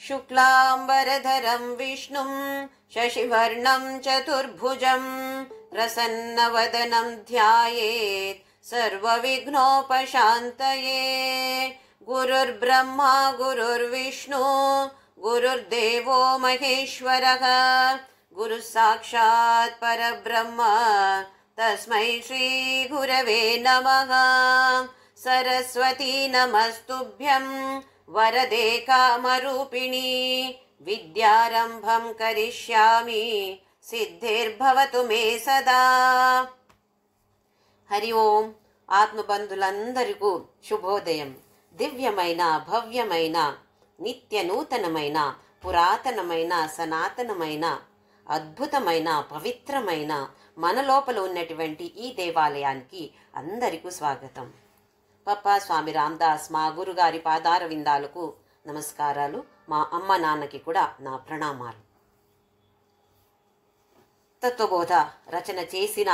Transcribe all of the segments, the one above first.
शुक्लांबरधरं विष्णुं शशिवर्णं चतुर्भुजं प्रसन्नवदनं ध्यायेत् सर्वविघ्नोपशान्तये। गुरुर्ब्रह्मा गुरुर्विष्णु गुरुर्देवो महेश्वरः गुरुः साक्षात् परब्रह्म तस्मै श्री गुरवे नमः। सरस्वती नमस्तुभ्यं वरदे कामरूपिणी विद्यारंभं करिष्यामि सिद्धिर्भवतु मे सदा। हरि ओं ఆత్మబంధులందరికీ శుభోదయం. దివ్యమైన భవ్యమైన నిత్య నూతనమైన పురాతనమైన సనాతనమైన అద్భుతమైన పవిత్రమైన మన లోపల ఉన్నటువంటి ఈ దేవాలయానికి అందరికీ స్వాగతం. పప్పా స్వామి రామదాస్ మా గురుగారి పాదార విందాలకు నమస్కారాలు. మా అమ్మ నాన్నకి కూడా నా ప్రణామాలు. తత్వబోధ రచన చేసిన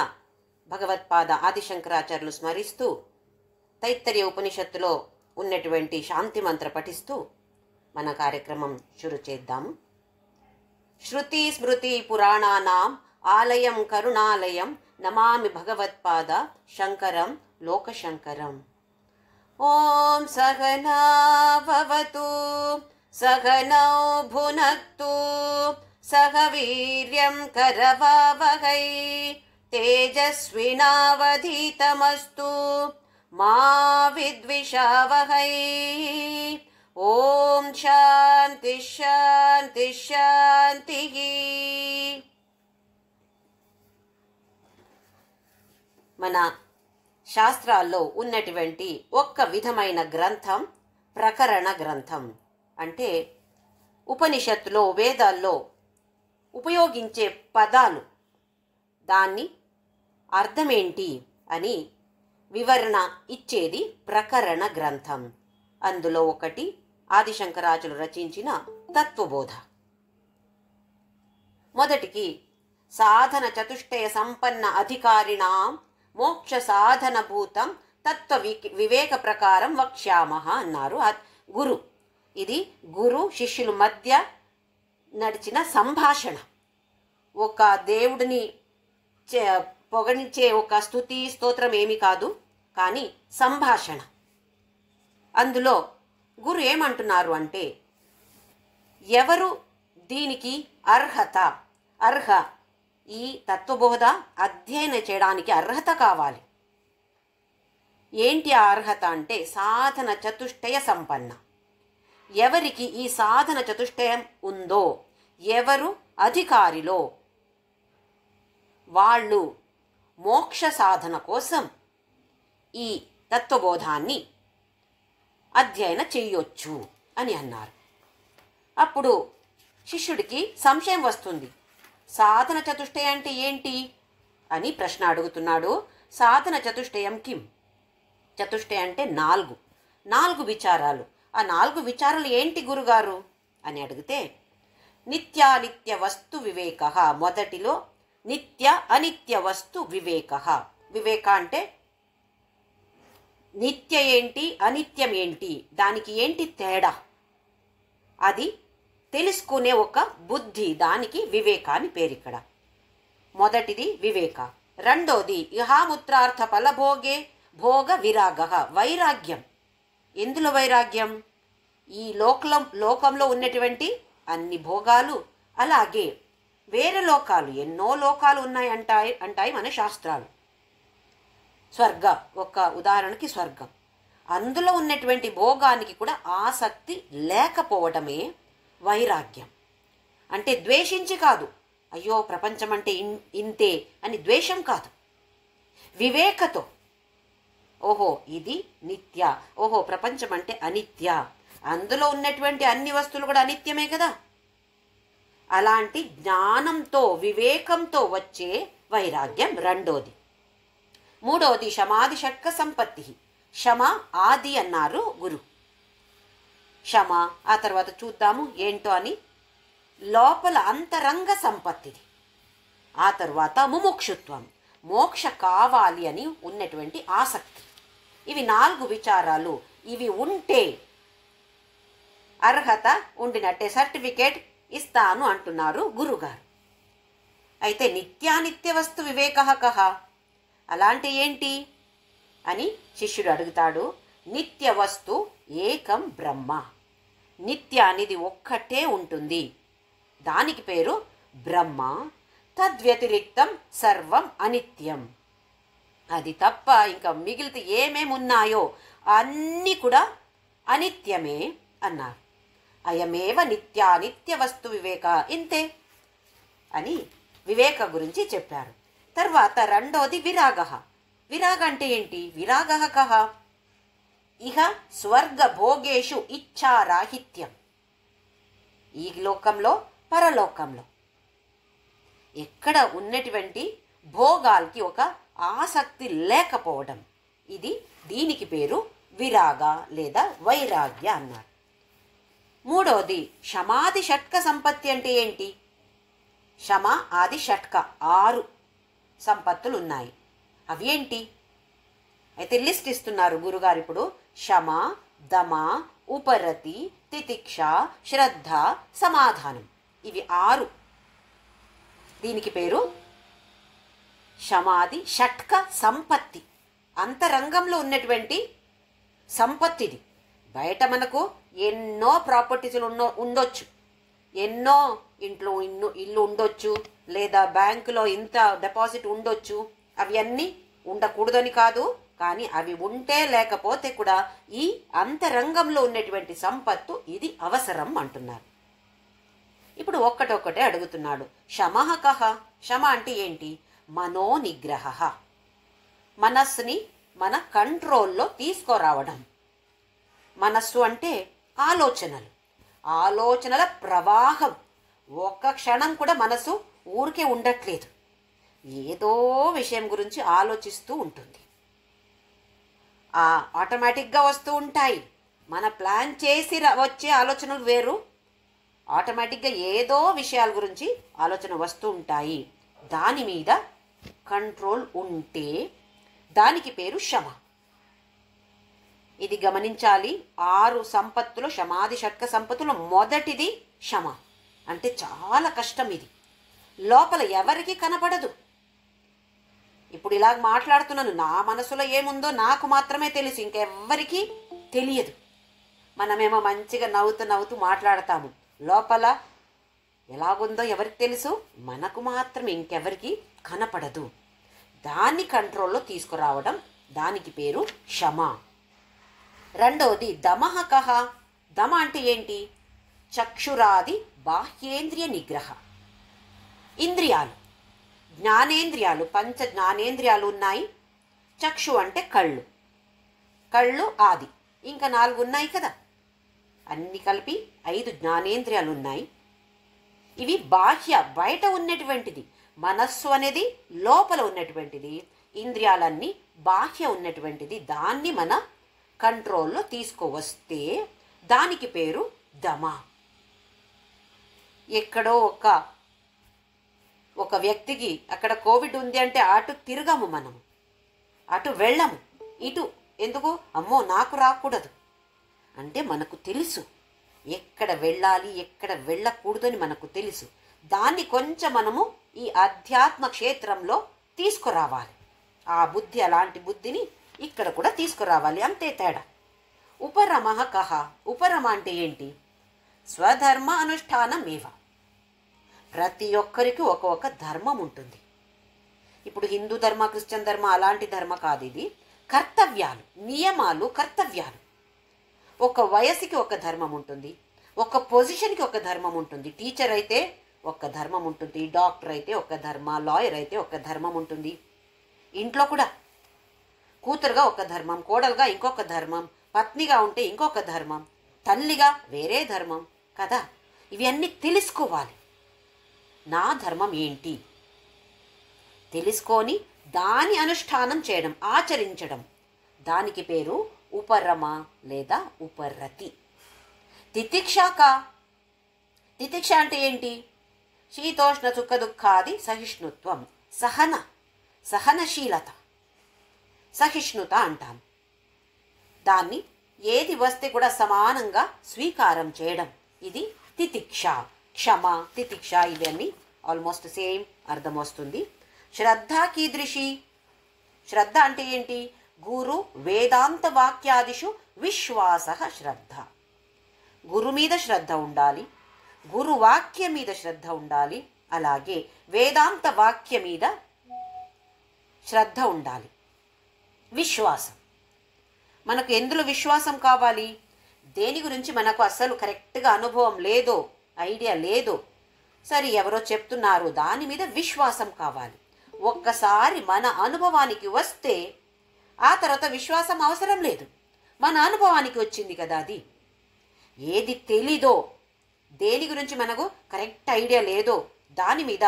భగవత్పాద ఆదిశంకరాచార్యులు స్మరిస్తూ తైత్తరీయ ఉపనిషత్తులో ఉన్నటువంటి శాంతి మంత్ర పఠిస్తూ మన కార్యక్రమం షురు చేద్దాము. శృతి స్మృతి పురాణానాం ఆలయం కరుణాలయం నమామి భగవత్పాద శంకరం లోకశంకరం. ఓం సహనా భవతు సహనౌ భునక్తు సహ వీర్యం కరవావహై తేజస్వినావధీతమస్తు మా విద్విషావహై. ఓం శాంతి శాంతి శాంతి. మన శాస్త్రాల్లో ఉన్నటువంటి ఒక్క విధమైన గ్రంథం ప్రకరణ గ్రంథం. అంటే ఉపనిషత్తులో వేదాల్లో ఉపయోగించే పదాలు దాన్ని అర్థమేంటి అని వివరణ ఇచ్చేది ప్రకరణ గ్రంథం. అందులో ఒకటి ఆదిశంకరాచార్యులు రచించిన తత్వబోధ. మొదటికి సాధన చతుష్టయ సంపన్న అధికారిణాం మోక్ష సాధన భూతం తత్వ వివేక ప్రకారం వక్ష్యామః అన్నారు గురు. ఇది గురు శిష్యుల మధ్య నడిచిన సంభాషణ. ఒక దేవుడిని పొగడించే ఒక స్తుతి స్తోత్రం ఏమి కాదు, కానీ సంభాషణ. అందులో గురు ఏమంటున్నారు అంటే, ఎవరు దీనికి అర్హ ఈ తత్వబోధ అధ్యయనం చేయడానికి అర్హత కావాలి. ఏంటి ఆ అర్హత అంటే సాధన చతుష్టయ సంపన్న. ఎవరికి ఈ సాధన చతుష్టయం ఉందో, ఎవరు అధికారిలో, వాళ్ళు మోక్ష సాధన కోసం ఈ తత్వబోధాన్ని అధ్యయనం చేయొచ్చు అని అన్నారు. అప్పుడు శిష్యుడికి సంశయం వస్తుంది. సాధన చతుష్టయం అంటే ఏంటి అని ప్రశ్న అడుగుతున్నాడు. సాధన చతుష్టయం కిం? చతుష్టయం అంటే నాలుగు విచారాలు. ఆ 4 విచారాలు ఏంటి గురుగారు అని అడిగితే, నిత్యానిత్య వస్తు వివేక. మొదటిలో నిత్య అనిత్య వస్తు వివేక. వివేక అంటే నిత్య ఏంటి అనిత్యం ఏంటి, దానికి ఏంటి తేడా, అది తెలుసుకునే ఒక బుద్ధి, దానికి వివేక అని పేరు. ఇక్కడ మొదటిది వివేక. రెండోది ఇహాముత్రార్థ ఫలభోగే భోగ విరాగ, వైరాగ్యం. ఎందులో వైరాగ్యం? ఈ లోకంలో ఉన్నటువంటి అన్ని భోగాలు, అలాగే వేరే లోకాలు, ఎన్నో లోకాలు ఉన్నాయి అంటాయి మన శాస్త్రాలు. స్వర్గం ఒక ఉదాహరణకి, స్వర్గం. అందులో ఉన్నటువంటి భోగానికి కూడా ఆసక్తి లేకపోవడమే వైరాగ్యం. అంటే ద్వేషించి కాదు, అయ్యో ప్రపంచం అంటే ఇంతే అని ద్వేషం కాదు, వివేకతో ఓహో ఇది నిత్య, ఓహో ప్రపంచం అంటే అనిత్య, అందులో ఉన్నటువంటి అన్ని వస్తువులు కూడా అనిత్యమే కదా. అలాంటి జ్ఞానంతో వివేకంతో వచ్చే వైరాగ్యం రెండోది. మూడవది శమాది షట్క సంపత్తి. శమ ఆది అన్నారు గురు. శమ ఆ తర్వాత చూద్దాము ఏంటో అని. లోపల అంతరంగ సంపత్తిది. ఆ తర్వాత ముముక్షుత్వం, మోక్ష కావాలి అని ఉన్నటువంటి ఆసక్తి. ఇవి 4 విచారాలు. ఇవి ఉంటే అర్హత ఉండినట్టే, సర్టిఫికేట్ ఇస్తాను అంటున్నారు గురుగారు. అయితే నిత్యానిత్య వస్తు వివేక కహ, అలాంటి ఏంటి అని శిష్యుడు అడుగుతాడు. నిత్య వస్తు ఏకం బ్రహ్మ. నిత్య అనేది ఒక్కటే ఉంటుంది, దానికి పేరు బ్రహ్మ. తద్వ్యతిరిక్తం సర్వం అనిత్యం. అది తప్ప ఇంకా మిగిలితే ఏమేమి ఉన్నాయో అన్నీ కూడా అనిత్యమే అన్నారు. అయమేవ నిత్యానిత్య వస్తు వివేక, ఇంతే అని వివేక గురించి చెప్పారు. తర్వాత రెండోది విరాగ. విరాగ అంటే ఏంటి? విరాగ కహ ఇహ స్వర్గ భోగేషు ఇచ్ఛారాహిత్యం. ఈ లోకంలో పరలోకంలో ఎక్కడ ఉన్నటువంటి భోగాలకి ఒక ఆసక్తి లేకపోవడం, ఇది దీనికి పేరు విరాగ లేదా వైరాగ్య అన్నారు. మూడవది శమాది షట్క సంపత్తి అంటే ఏంటి? శమ ఆది షట్క 6 సంపత్తులు ఉన్నాయి. అవి ఏంటి? అయితే లిస్ట్ ఇస్తున్నారు గురుగారు ఇప్పుడు. శమ, దమ, ఉపరతి, తితిక్ష, శ్రద్ధ, సమాధానం. ఇవి 6. దీనికి పేరు శమాది షట్క సంపత్తి. అంతరంగంలో ఉన్నటువంటి సంపత్తిది. బయట మనకు ఎన్నో ప్రాపర్టీస్లు ఉండొచ్చు, ఎన్నో ఇంట్లో ఇల్లు ఉండొచ్చు, లేదా బ్యాంకులో ఇంత డిపాజిట్ ఉండొచ్చు. అవి అన్నీ ఉండకూడదని కాదు, కానీ అవి ఉంటే లేకపోతే కూడా ఈ అంతరంగంలో ఉన్నటువంటి సంపత్తు ఇది అవసరం అంటున్నారు. ఇప్పుడు ఒక్కటొక్కటే అడుగుతున్నాడు. శమః కహ, శమ అంటే ఏంటి? మనోనిగ్రహ, మనస్సుని మన కంట్రోల్లో తీసుకురావడం. మనస్సు అంటే ఆలోచనలు, ఆలోచనల ప్రవాహం. ఒక్క క్షణం కూడా మనసు ఊరికే ఉండట్లేదు, ఏదో విషయం గురించి ఆలోచిస్తూ ఉంటుంది. ఆటోమేటిక్గా వస్తూ ఉంటాయి. మన ప్లాన్ చేసి వచ్చే ఆలోచనలు వేరు, ఆటోమేటిక్గా ఏదో విషయాల గురించి ఆలోచన వస్తూ ఉంటాయి. దాని మీద కంట్రోల్ ఉంటే దానికి పేరు శమ. ఇది గమనించాలి. 6 సంపత్తులు, శమాది షట్క సంపత్తులు మొదటిది శమ. అంటే చాలా కష్టం ఇది, లోపల ఎవరికి కనపడదు. ఇప్పుడు ఇలా మాట్లాడుతున్నాను, నా మనసులో ఏముందో నాకు మాత్రమే తెలుసు, ఇంకెవ్వరికీ తెలియదు. మనమేమో మంచిగా నవ్వుతూ నవ్వుతూ మాట్లాడతాము, లోపల ఎలాగుందో ఎవరికి తెలుసు? మనకు మాత్రమే, ఇంకెవరికి కనపడదు. దాన్ని కంట్రోల్లో తీసుకురావడం, దానికి పేరు శమ. రెండవది దమః కహ. దమ అంటే ఏంటి? చక్షురాది బాహ్యేంద్రియ నిగ్రహ. ఇంద్రియాలు, జ్ఞానేంద్రియాలు, పంచ జ్ఞానేంద్రియాలు ఉన్నాయి. చక్షు అంటే కళ్ళు, కళ్ళు ఆది, ఇంకా 4 ఉన్నాయి కదా, అన్ని కలిపి 5 జ్ఞానేంద్రియాలు ఉన్నాయి. ఇవి బాహ్య, బయట ఉన్నటువంటిది. మనస్సు అనేది లోపల ఉన్నటువంటిది, ఇంద్రియాలన్నీ బాహ్య ఉన్నటువంటిది. దాన్ని మన కంట్రోల్లో తీసుకువస్తే దానికి పేరు దమ. ఎక్కడో ఒక వ్యక్తికి అక్కడ కోవిడ్ ఉంది అంటే అటు తిరగము, మనము అటు వెళ్ళము. ఇటు ఎందుకు? అమ్మో నాకు రాకూడదు అంటే మనకు తెలుసు ఎక్కడ వెళ్ళాలి, ఎక్కడ వెళ్ళకూడదని మనకు తెలుసు. దాన్ని కొంచెం మనము ఈ అధ్యాత్మ క్షేత్రంలో తీసుకురావాలి. ఆ బుద్ధి, అలాంటి బుద్ధిని ఇక్కడ కూడా తీసుకురావాలి, అంతే తేడా. ఉపరమః కహ. ఉపరమ అంటే ఏంటి? స్వధర్మ అనుష్ఠానం ఏవ. ప్రతి ఒక్కరికి ఒక్కొక్క ధర్మం ఉంటుంది. ఇప్పుడు హిందూ ధర్మ, క్రిస్టియన్ ధర్మ అలాంటి ధర్మ కాదు. ఇది కర్తవ్యాలు, నియమాలు, కర్తవ్యాలు. ఒక వయసుకి ఒక ధర్మం ఉంటుంది, ఒక పొజిషన్కి ఒక ధర్మం ఉంటుంది. టీచర్ అయితే ఒక ధర్మం ఉంటుంది, డాక్టర్ అయితే ఒక ధర్మ, లాయర్ అయితే ఒక ధర్మం ఉంటుంది. ఇంట్లో కూడా కూతురుగా ఒక ధర్మం, కోడలుగా ఇంకొక ధర్మం, పత్నిగా ఉంటే ఇంకొక ధర్మం, తల్లిగా వేరే ధర్మం కదా. ఇవన్నీ తెలుసుకోవాలి. నా ధర్మం ఏంటి తెలుసుకొని దాని అనుష్ఠానం చేయడం, ఆచరించడం, దానికి పేరు ఉపరమ లేదా ఉపరతి. తితిక్షాక, తితిక్ష అంటే ఏంటి? శీతోష్ణ సుఖ దుఃఖాది సహిష్ణుత్వం, సహనశీలత, సహిష్ణుత అంటాం. దాన్ని ఏది వస్తే కూడా సమానంగా స్వీకారం చేయడం, ఇది తితిక్ష. క్షమ, తితిక్ష ఇవన్నీ ఆల్మోస్ట్ సేమ్ అర్థం వస్తుంది. శ్రద్ధ కీదృషి, శ్రద్ధ అంటే ఏంటి? గురు వేదాంత వాక్యాదిషు విశ్వాస శ్రద్ధ. గురు మీద శ్రద్ధ ఉండాలి, గురు వాక్యం మీద శ్రద్ధ ఉండాలి, అలాగే వేదాంత వాక్యం మీద శ్రద్ధ ఉండాలి. విశ్వాసం, మనకు ఎందులో విశ్వాసం కావాలి? దేని గురించి మనకు అస్సలు కరెక్ట్గా అనుభవం లేదో, ఐడియా లేదో, సరే ఎవరో చెప్తున్నారు, దాని మీద విశ్వాసం కావాలి. ఒక్కసారి మన అనుభవానికి వస్తే ఆ తర్వాత విశ్వాసం అవసరం లేదు, మన అనుభవానికి వచ్చింది కదా. అది ఏది తెలీదో, దేని గురించి మనకు కరెక్ట్ ఐడియా లేదో, దాని మీద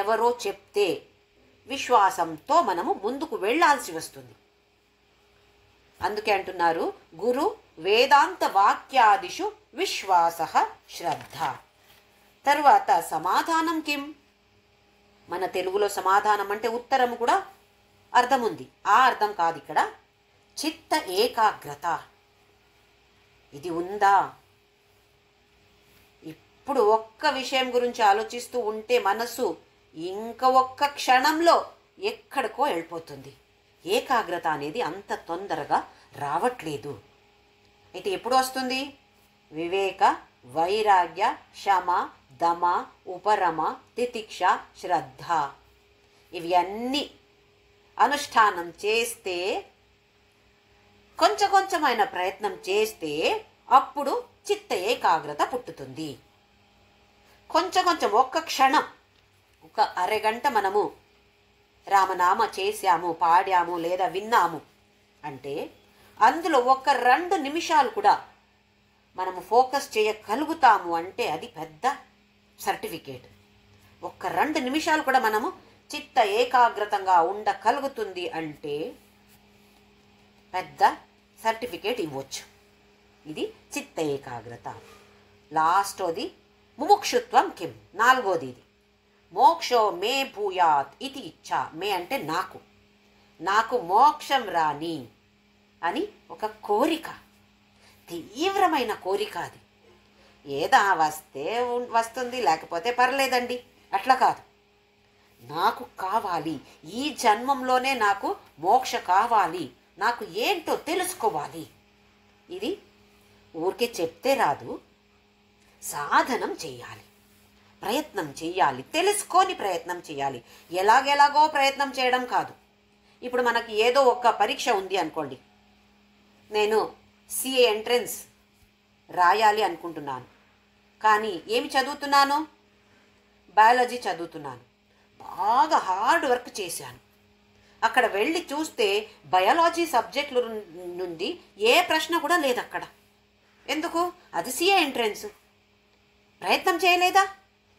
ఎవరో చెప్తే విశ్వాసంతో మనము ముందుకు వెళ్ళాల్సి వస్తుంది. అందుకే అంటున్నారు గురు వేదాంత వాక్యాదిషు విశ్వాస శ్రద్ధ. తరువాత సమాధానం కిం? మన తెలుగులో సమాధానం అంటే ఉత్తరము కూడా అర్థం ఉంది, ఆ అర్థం కాదు ఇక్కడ. చిత్త ఏకాగ్రత, ఇది ఉందా? ఇప్పుడు ఒక్క విషయం గురించి ఆలోచిస్తూ ఉంటే మనసు ఇంక ఒక్క క్షణంలో ఎక్కడికో వెళ్ళిపోతుంది. ఏకాగ్రత అనేది అంత తొందరగా రావట్లేదు. అయితే ఎప్పుడు వస్తుంది? వివేక, వైరాగ్య, శమ, దమ, ఉపరమ, తితిక్ష, శ్రద్ధ, ఇవి అన్నీ అనుష్ఠానం చేస్తే, కొంచెమైన ప్రయత్నం చేస్తే అప్పుడు చిత్త ఏకాగ్రత పుట్టుతుంది. కొంచెం ఒక్క క్షణం, ఒక అరగంట మనము రామనామ చేశాము, పాడాము లేదా విన్నాము అంటే అందులో ఒక 2 నిమిషాలు కూడా మనము ఫోకస్ చేయగలుగుతాము అంటే అది పెద్ద సర్టిఫికేట్. ఒక 2 నిమిషాలు కూడా మనము చిత్త ఏకాగ్రతంగా ఉండగలుగుతుంది అంటే పెద్ద సర్టిఫికేట్ ఇవ్వచ్చు. ఇది చిత్త ఏకాగ్రత. లాస్టోది ముముక్షుత్వం కిం, 4వది ఇది. మోక్షో మే భూయాత్ ఇది ఇచ్చా. మే అంటే నాకు మోక్షం రాని అని ఒక కోరిక, తీవ్రమైన కోరిక. అది ఏదా వస్తే వస్తుంది, లేకపోతే పర్లేదండి, అట్లా కాదు. నాకు కావాలి, ఈ జన్మంలోనే నాకు మోక్ష కావాలి, నాకు ఏంటో తెలుసుకోవాలి. ఇది ఊరికే చెప్తే రాదు, సాధనం చేయాలి, ప్రయత్నం చేయాలి, తెలుసుకొని ప్రయత్నం చేయాలి. ఎలాగో ప్రయత్నం చేయడం కాదు. ఇప్పుడు మనకి ఏదో ఒక పరీక్ష ఉంది అనుకోండి, నేను సిఏ ఎంట్రన్స్ రాయాలి అనుకుంటున్నాను, కానీ ఏమి చదువుతున్నాను? బయాలజీ చదువుతున్నాను. బాగా హార్డ్ వర్క్ చేశాను. అక్కడ వెళ్ళి చూస్తే బయాలజీ సబ్జెక్టుల నుండి ఏ ప్రశ్న కూడా లేదు అక్కడ. ఎందుకు? అది సిఏ ఎంట్రన్స్. ప్రయత్నం చేయలేదా?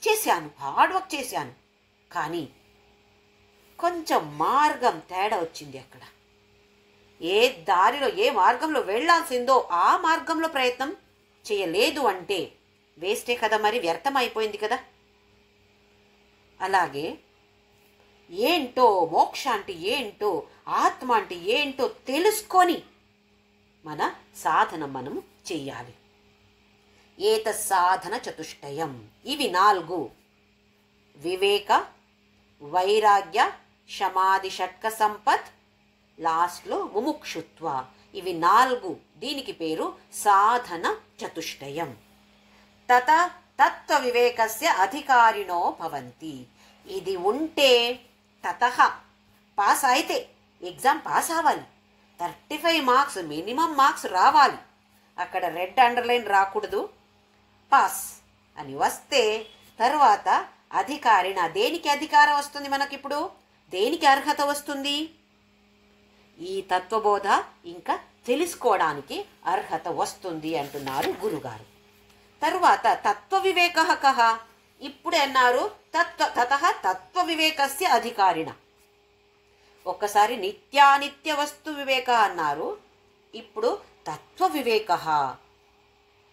చేశాను, హార్డ్ వర్క్ చేశాను, కానీ కొంచెం మార్గం తేడా వచ్చింది అక్కడ. ఏ దారిలో, ఏ మార్గంలో వెళ్ళాల్సిందో ఆ మార్గంలో ప్రయత్నం చేయలేదు అంటే వేస్టే కదా, మరి వ్యర్థం అయిపోయింది కదా. అలాగే ఏంటో మోక్ష అంటే ఏంటో, ఆత్మ అంటే ఏంటో తెలుసుకొని మన సాధన మనము చెయ్యాలి. ఏత సాధన చతుష్టయం, ఇవి 4: వివేక, వైరాగ్య, శమాది షట్క సంపత్, లాస్ట్లో ముముక్షుత్వ. ఇవి 4, దీనికి పేరు సాధన చతుష్టయం. తత తత్వ వివేకస్య అధికారిణో భవంతి. ఇది ఉంటే తతః పాస్ అయితే, ఎగ్జామ్ పాస్ అవ్వాలి, 35 మార్క్స్ మినిమం మార్క్స్ రావాలి, అక్కడ రెడ్ అండర్లైన్ రాకూడదు, పాస్ అని వస్తే తర్వాత అధికారిణ. దేనికి అధికారం వస్తుంది మనకిప్పుడు? దేనికి అర్హత వస్తుంది? ఈ తత్వబోధ ఇంకా తెలుసుకోవడానికి అర్హత వస్తుంది అంటున్నారు గురుగారు. తరువాత తత్వ వివేక కహ. ఇప్పుడు అన్నారు తత్వ వివేకస్య అధికారిణ. ఒక్కసారి నిత్యానిత్య వస్తు వివేక అన్నారు, ఇప్పుడు తత్వ వివేక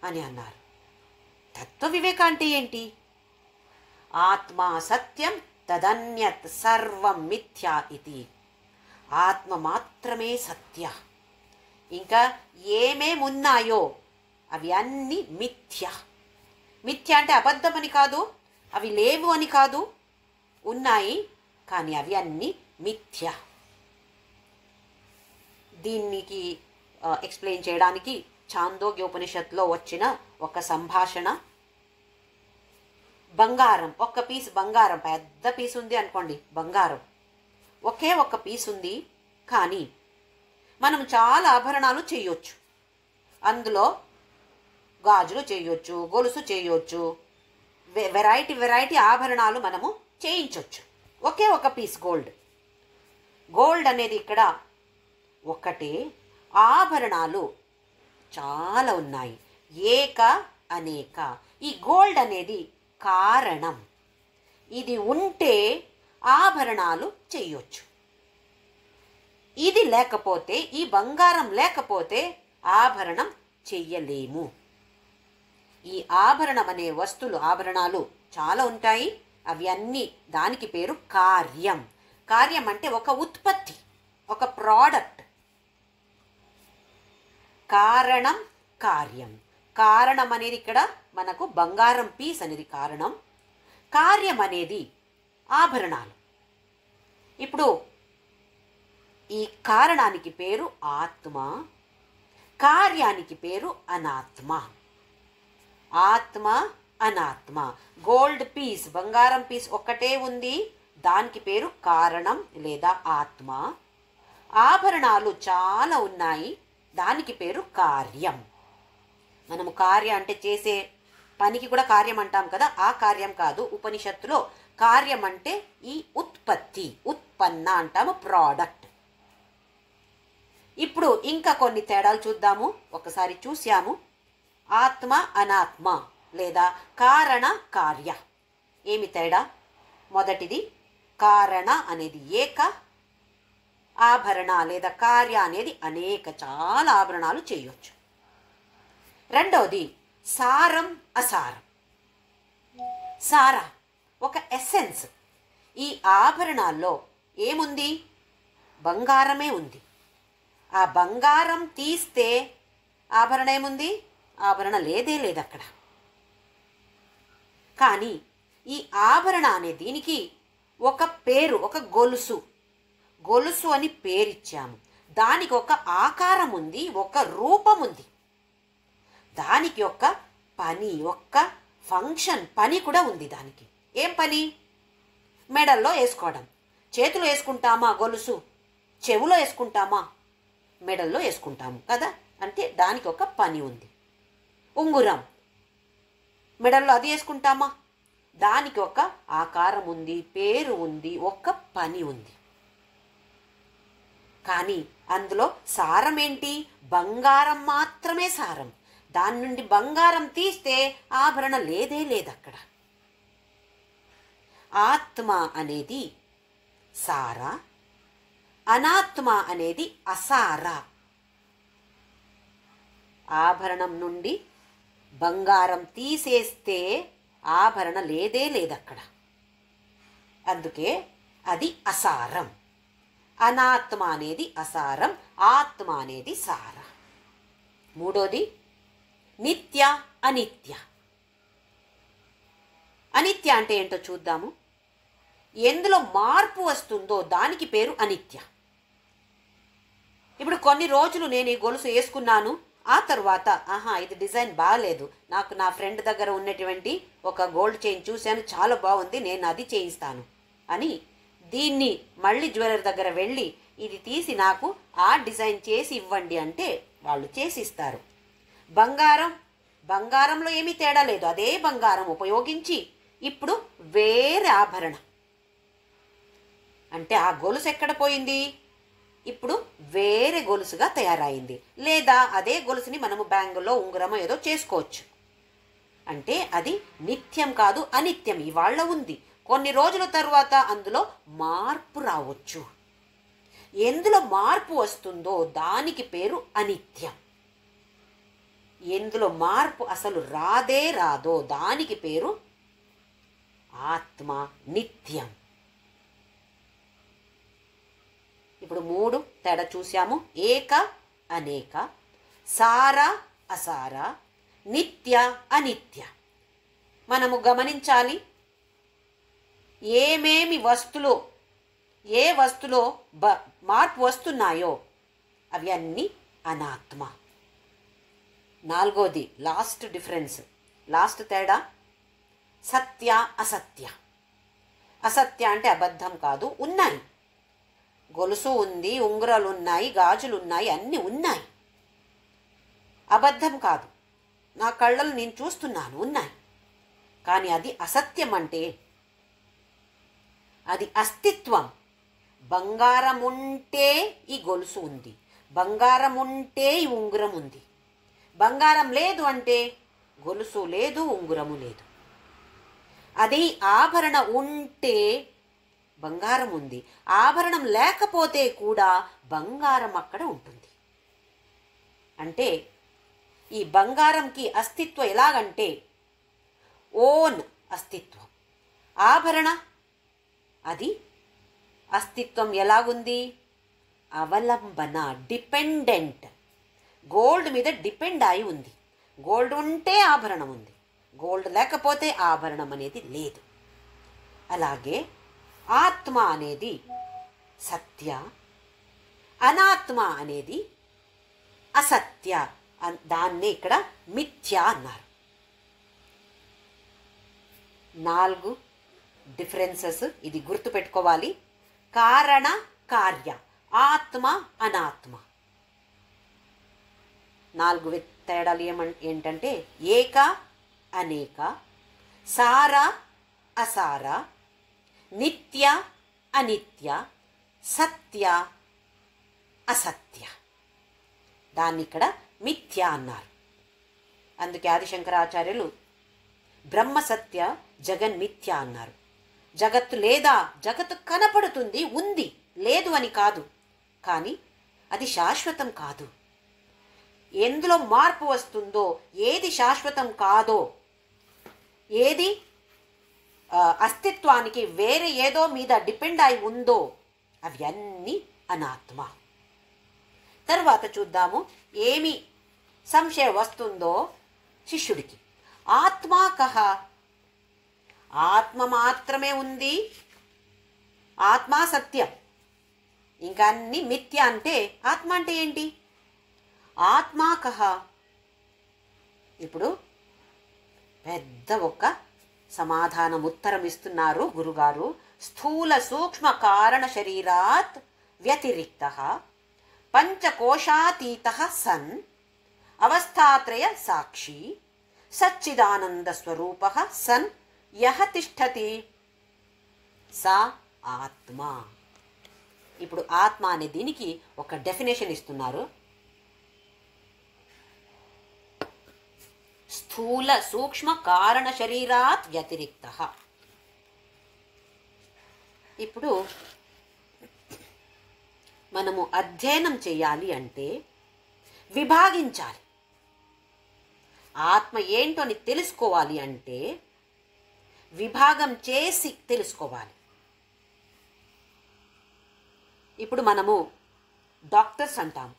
అని అన్నారు. తత్వ వివేక అంటే ఏంటి? ఆత్మ సత్యం తదన్యత్ సర్వం మిథ్యా ఇది. ఆత్మ మాత్రమే సత్య, ఇంకా ఏమేమున్నాయో అవి అన్నీ మిథ్య. మిథ్య అంటే అబద్ధమని కాదు, అవి లేవు అని కాదు, ఉన్నాయి కానీ అవి అన్నీ మిథ్య. దీనికి ఎక్స్ప్లెయిన్ చేయడానికి ఛాందోగ్యోపనిషత్తులో వచ్చిన ఒక సంభాషణ. బంగారం, ఒక్క పీస్ బంగారం, పెద్ద పీస్ ఉంది అనుకోండి, బంగారం ఒకే ఒక్క పీస్ ఉంది, కానీ మనం చాలా ఆభరణాలు చేయొచ్చు. అందులో గాజులు చేయొచ్చు, గొలుసు చేయొచ్చు, వెరైటీ ఆభరణాలు మనము చేయించవచ్చు. ఒకే ఒక పీస్ గోల్డ్. గోల్డ్ అనేది ఇక్కడ ఒక్కటే, ఆభరణాలు చాలా ఉన్నాయి, ఏక అనేక. ఈ గోల్డ్ అనేది కారణం, ఇది ఉంటే ఆభరణాలు చేయొచ్చు. ఇది లేకపోతే, ఈ బంగారం లేకపోతే ఆభరణం చెయ్యలేము. ఈ ఆభరణం అనే వస్తువులు, ఆభరణాలు చాలా ఉంటాయి, అవి అన్నీ దానికి పేరు కార్యం. కార్యం అంటే ఒక ఉత్పత్తి, ఒక ప్రోడక్ట్. కారణం, కార్యం. కారణం అనేది ఇక్కడ మనకు బంగారం పీస్ అనేది కారణం, కార్యం అనేది ఆభరణాలు. ఇప్పుడు ఈ కారణానికి పేరు ఆత్మ, కార్యానికి పేరు అనాత్మ. ఆత్మ, అనాత్మ. గోల్డ్ పీస్, బంగారం పీస్ ఒక్కటే ఉంది, దానికి పేరు కారణం లేదా ఆత్మ. ఆభరణాలు చాలా ఉన్నాయి, దానికి పేరు కార్యం. మనము కార్యం అంటే చేసే పనికి కూడా కార్యం అంటాం కదా, ఆ కార్యం కాదు. ఉపనిషత్తులో కార్యం అంటే ఈ ఉత్పత్తి, ఉత్పన్న అంటాము, ప్రోడక్ట్. ఇప్పుడు ఇంకా కొన్ని తేడాలు చూద్దాము. ఒకసారి చూసాము, ఆత్మ, అనాత్మ లేదా కారణ, కార్య. ఏమి తేడా? మొదటిది, కారణ అనేది ఏక, ఆభరణ లేదా కార్య అనేది అనేక, చాలా ఆభరణాలు చేయొచ్చు. రెండవది సారం, అసారం. సార ఒక ఎసెన్స్. ఈ ఆభరణాల్లో ఏముంది? బంగారమే ఉంది. ఆ బంగారం తీస్తే ఆభరణం ఏముంది? ఆభరణ లేదే లేదు అక్కడ. కానీ ఈ ఆభరణ అనే దీనికి ఒక పేరు, ఒక గొలుసు, గొలుసు అని పేరిచ్చాము. దానికి ఒక ఆకారం ఉంది, ఒక రూపం ఉంది, దానికి ఒక పని, ఒక ఫంక్షన్, పని కూడా ఉంది దానికి. ఏం పని? మెడల్లో వేసుకోవడం. చేతిలో వేసుకుంటామా గొలుసు? చెవులో వేసుకుంటామా? మెడల్లో వేసుకుంటాము కదా, అంటే దానికి ఒక పని ఉంది. ఉంగురం మెడల్లో అది వేసుకుంటామా? దానికి ఒక ఆకారం ఉంది, పేరు ఉంది, ఒక పని ఉంది. కానీ అందులో సారం ఏంటి? బంగారం మాత్రమే సారం. దాని నుండి బంగారం తీస్తే ఆభరణ లేదే లేదక్కడ. ఆత్మ అనేది సార, అనాత్మ అనేది అసార. ఆభరణం నుండి బంగారం తీసేస్తే ఆభరణ లేదే లేదక్కడ, అందుకే అది అసారం. అనాత్మ అనేది అసారం, ఆత్మ అనేది సార. మూడోది నిత్య, అనిత్య. అనిత్య అంటే ఏంటో చూద్దాము. ఎందులో మార్పు వస్తుందో దానికి పేరు అనిత్య. ఇప్పుడు కొన్ని రోజులు నేను ఈ గొలుసు వేసుకున్నాను, ఆ తర్వాత ఇది డిజైన్ బాగాలేదు, నాకు నా ఫ్రెండ్ దగ్గర ఉన్నటువంటి ఒక గోల్డ్ చైన్ చూశాను, చాలా బాగుంది, నేను అది చేయిస్తాను అని దీన్ని మళ్ళీ జ్యువెలర్ దగ్గర వెళ్ళి ఇది తీసి నాకు ఆ డిజైన్ చేసి ఇవ్వండి అంటే వాళ్ళు చేసిస్తారు. బంగారంలో ఏమీ తేడా లేదు, అదే బంగారం ఉపయోగించి ఇప్పుడు వేరే ఆభరణం. అంటే ఆ గొలుసు ఎక్కడ పోయింది? ఇప్పుడు వేరే గొలుసుగా తయారైంది. లేదా అదే గొలుసుని మనము బ్యాంగుల్లో ఉంగరమో ఏదో చేసుకోవచ్చు. అంటే అది నిత్యం కాదు, అనిత్యం. ఇవాళ ఉంది, కొన్ని రోజుల తర్వాత అందులో మార్పు రావచ్చు. ఎందులో మార్పు వస్తుందో దానికి పేరు అనిత్యం. ఎందులో మార్పు అసలు రాదే రాదో దానికి పేరు ఆత్మ నిత్యం. ఇప్పుడు 3 తేడా చూసాము. ఏక అనేక, సార అసార, నిత్య అనిత్య. మనము గమనించాలి, ఏమేమి వస్తువులో ఏ వస్తువులో మార్పు వస్తున్నాయో అవి అన్నీ అనాత్మ. 4వది లాస్ట్ డిఫరెన్స్, లాస్ట్ తేడా సత్య అసత్య. అసత్య అంటే అబద్ధం కాదు, ఉన్నాయి. గొలుసు ఉంది, ఉంగరాలు ఉన్నాయి, గాజులు ఉన్నాయి, అన్నీ ఉన్నాయి. అబద్ధం కాదు, నా కళ్ళలు నేను చూస్తున్నాను, ఉన్నాయి. కానీ అది అసత్యం అంటే అది అస్తిత్వం. బంగారం ఉంటే ఈ గొలుసు ఉంది, బంగారం ఉంటే ఈ ఉంగరం ఉంది. బంగారం లేదు అంటే గొలుసు లేదు, ఉంగరము లేదు. అది ఆభరణ ఉంటే బంగారం ఉంది, ఆభరణం లేకపోతే కూడా బంగారం అక్కడ ఉంటుంది. అంటే ఈ బంగారంకి అస్తిత్వం ఎలాగంటే ఓన్ అస్తిత్వం. ఆభరణ అది అస్తిత్వం ఎలాగుంది? అవలంబన, డిపెండెంట్. గోల్డ్ మీద డిపెండ్ అయి ఉంది. గోల్డ్ ఉంటే ఆభరణం ఉంది, గోల్డ్ లేకపోతే ఆభరణం అనేది లేదు. అలాగే ఆత్మ అనేది సత్య, అనాత్మ అనేది అసత్య. దాన్నే ఇక్కడ మిథ్య అన్నారు. 4 డిఫరెన్సెస్ ఇది గుర్తుపెట్టుకోవాలి. కారణ కార్య, ఆత్మ అనాత్మ. 4 తేడాలు ఏంటంటే ఏక అనేక, సార అసార, నిత్య అనిత్య, సత్య అసత్య. దాన్ని ఇక్కడ మిథ్య అన్నారు. అందుకే ఆదిశంకరాచార్యులు బ్రహ్మ సత్య జగన్మిథ్య అన్నారు. జగత్తు లేదా, జగత్తు కనపడుతుంది, ఉంది, లేదు అని కాదు, కానీ అది శాశ్వతం కాదు. ఎందులో మార్పు వస్తుందో, ఏది శాశ్వతం కాదో, ఏది అస్తిత్వానికి వేరే ఏదో మీద డిపెండ్ అయి ఉందో అవి అన్నీ అనాత్మ. తర్వాత చూద్దాము ఏమి సంశయం వస్తుందో శిష్యుడికి. ఆత్మా కహ, ఆత్మ మాత్రమే ఉంది, ఆత్మ సత్యం, ఇంకా అన్ని మిథ్య అంటే ఆత్మ అంటే ఏంటి? ఆత్మా కహ. ఇప్పుడు పెద్ద ఒక సమాధానం ఉత్తరం ఇస్తున్నారు గురుగారు. స్థూల సూక్ష్మ కారణ శరీరాత్ వ్యతిరిక్త పంచకోశాతీత సన్ అవస్థాత్రయ సాక్షి సచ్చిదానంద స్వరూప సన్ యహ తిష్టతి సా ఆత్మ. ఇప్పుడు ఆత్మ అనే దీనికి ఒక డెఫినేషన్ ఇస్తున్నారు. స్థూల సూక్ష్మ కారణ శరీరాత్ వ్యతిరిక్త. ఇప్పుడు మనము అధ్యయనం చేయాలి అంటే విభాగించాలి. ఆత్మ ఏంటో అని తెలుసుకోవాలి అంటే విభాగం చేసి తెలుసుకోవాలి. ఇప్పుడు మనము డాక్టర్స్ అంటాము.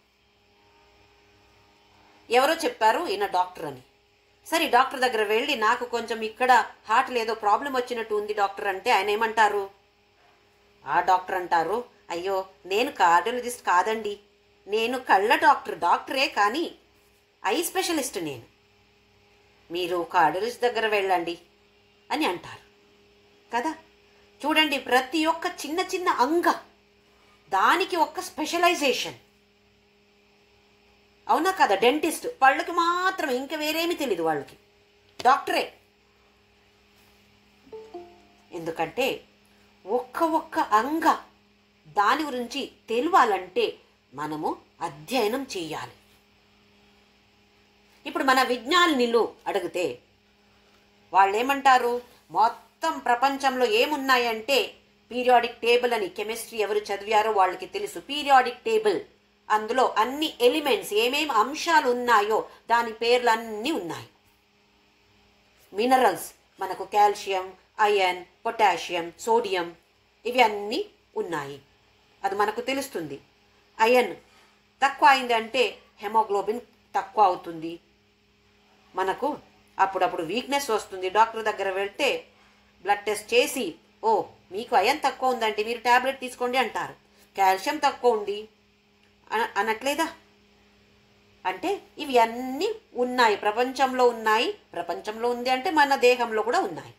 ఎవరో చెప్పారు ఈయన డాక్టర్ అని. సరే, డాక్టర్ దగ్గర వెళ్ళి నాకు కొంచెం ఇక్కడ హార్ట్లో ఏదో ప్రాబ్లం వచ్చినట్టు ఉంది డాక్టర్ అంటే ఆయన ఏమంటారు? ఆ డాక్టర్ అంటారు, అయ్యో నేను కార్డియాలజిస్ట్ కాదండి, నేను కళ్ళ డాక్టరే కానీ ఐ స్పెషలిస్ట్ నేను, మీరు కార్డియాలజిస్ట్ దగ్గర వెళ్ళండి అని అంటారు కదా. చూడండి, ప్రతి ఒక్క చిన్న చిన్న అంగ దానికి ఒక్క స్పెషలైజేషన్. అవునా కదా? డెంటిస్ట్ పళ్ళకి మాత్రం, ఇంకా వేరేమీ తెలియదు వాళ్ళకి, డాక్టరే. ఎందుకంటే ఒక్క అంగ దాని గురించి తెలియాలంటే మనము అధ్యయనం చేయాలి. ఇప్పుడు మన విజ్ఞానిలు అడిగితే వాళ్ళు ఏమంటారు? మొత్తం ప్రపంచంలో ఏమున్నాయంటే పీరియాడిక్ టేబుల్ అని కెమిస్ట్రీ ఎవరు చదివారో వాళ్ళకి తెలుసు. పీరియాడిక్ టేబుల్, అందులో అన్ని ఎలిమెంట్స్ ఏమేమి అంశాలు ఉన్నాయో దాని పేర్లు అన్నీ ఉన్నాయి. మినరల్స్ మనకు కాల్షియం, ఐరన్, పొటాషియం, సోడియం ఇవి అన్నీ ఉన్నాయి. అది మనకు తెలుస్తుంది. ఐరన్ తక్కువ అయింది అంటే హెమోగ్లోబిన్ తక్కువ అవుతుంది. మనకు అప్పుడప్పుడు వీక్నెస్ వస్తుంది. డాక్టర్ దగ్గర వెళ్తే బ్లడ్ టెస్ట్ చేసి, ఓ మీకు ఐరన్ తక్కువ ఉందంటే మీరు ట్యాబ్లెట్ తీసుకోండి అంటారు. కాల్షియం తక్కువ ఉంది అనట్లేదా? అంటే ఇవి అన్నీ ఉన్నాయి, ప్రపంచంలో ఉన్నాయి. ప్రపంచంలో ఉంది అంటే మన దేహంలో కూడా ఉన్నాయి.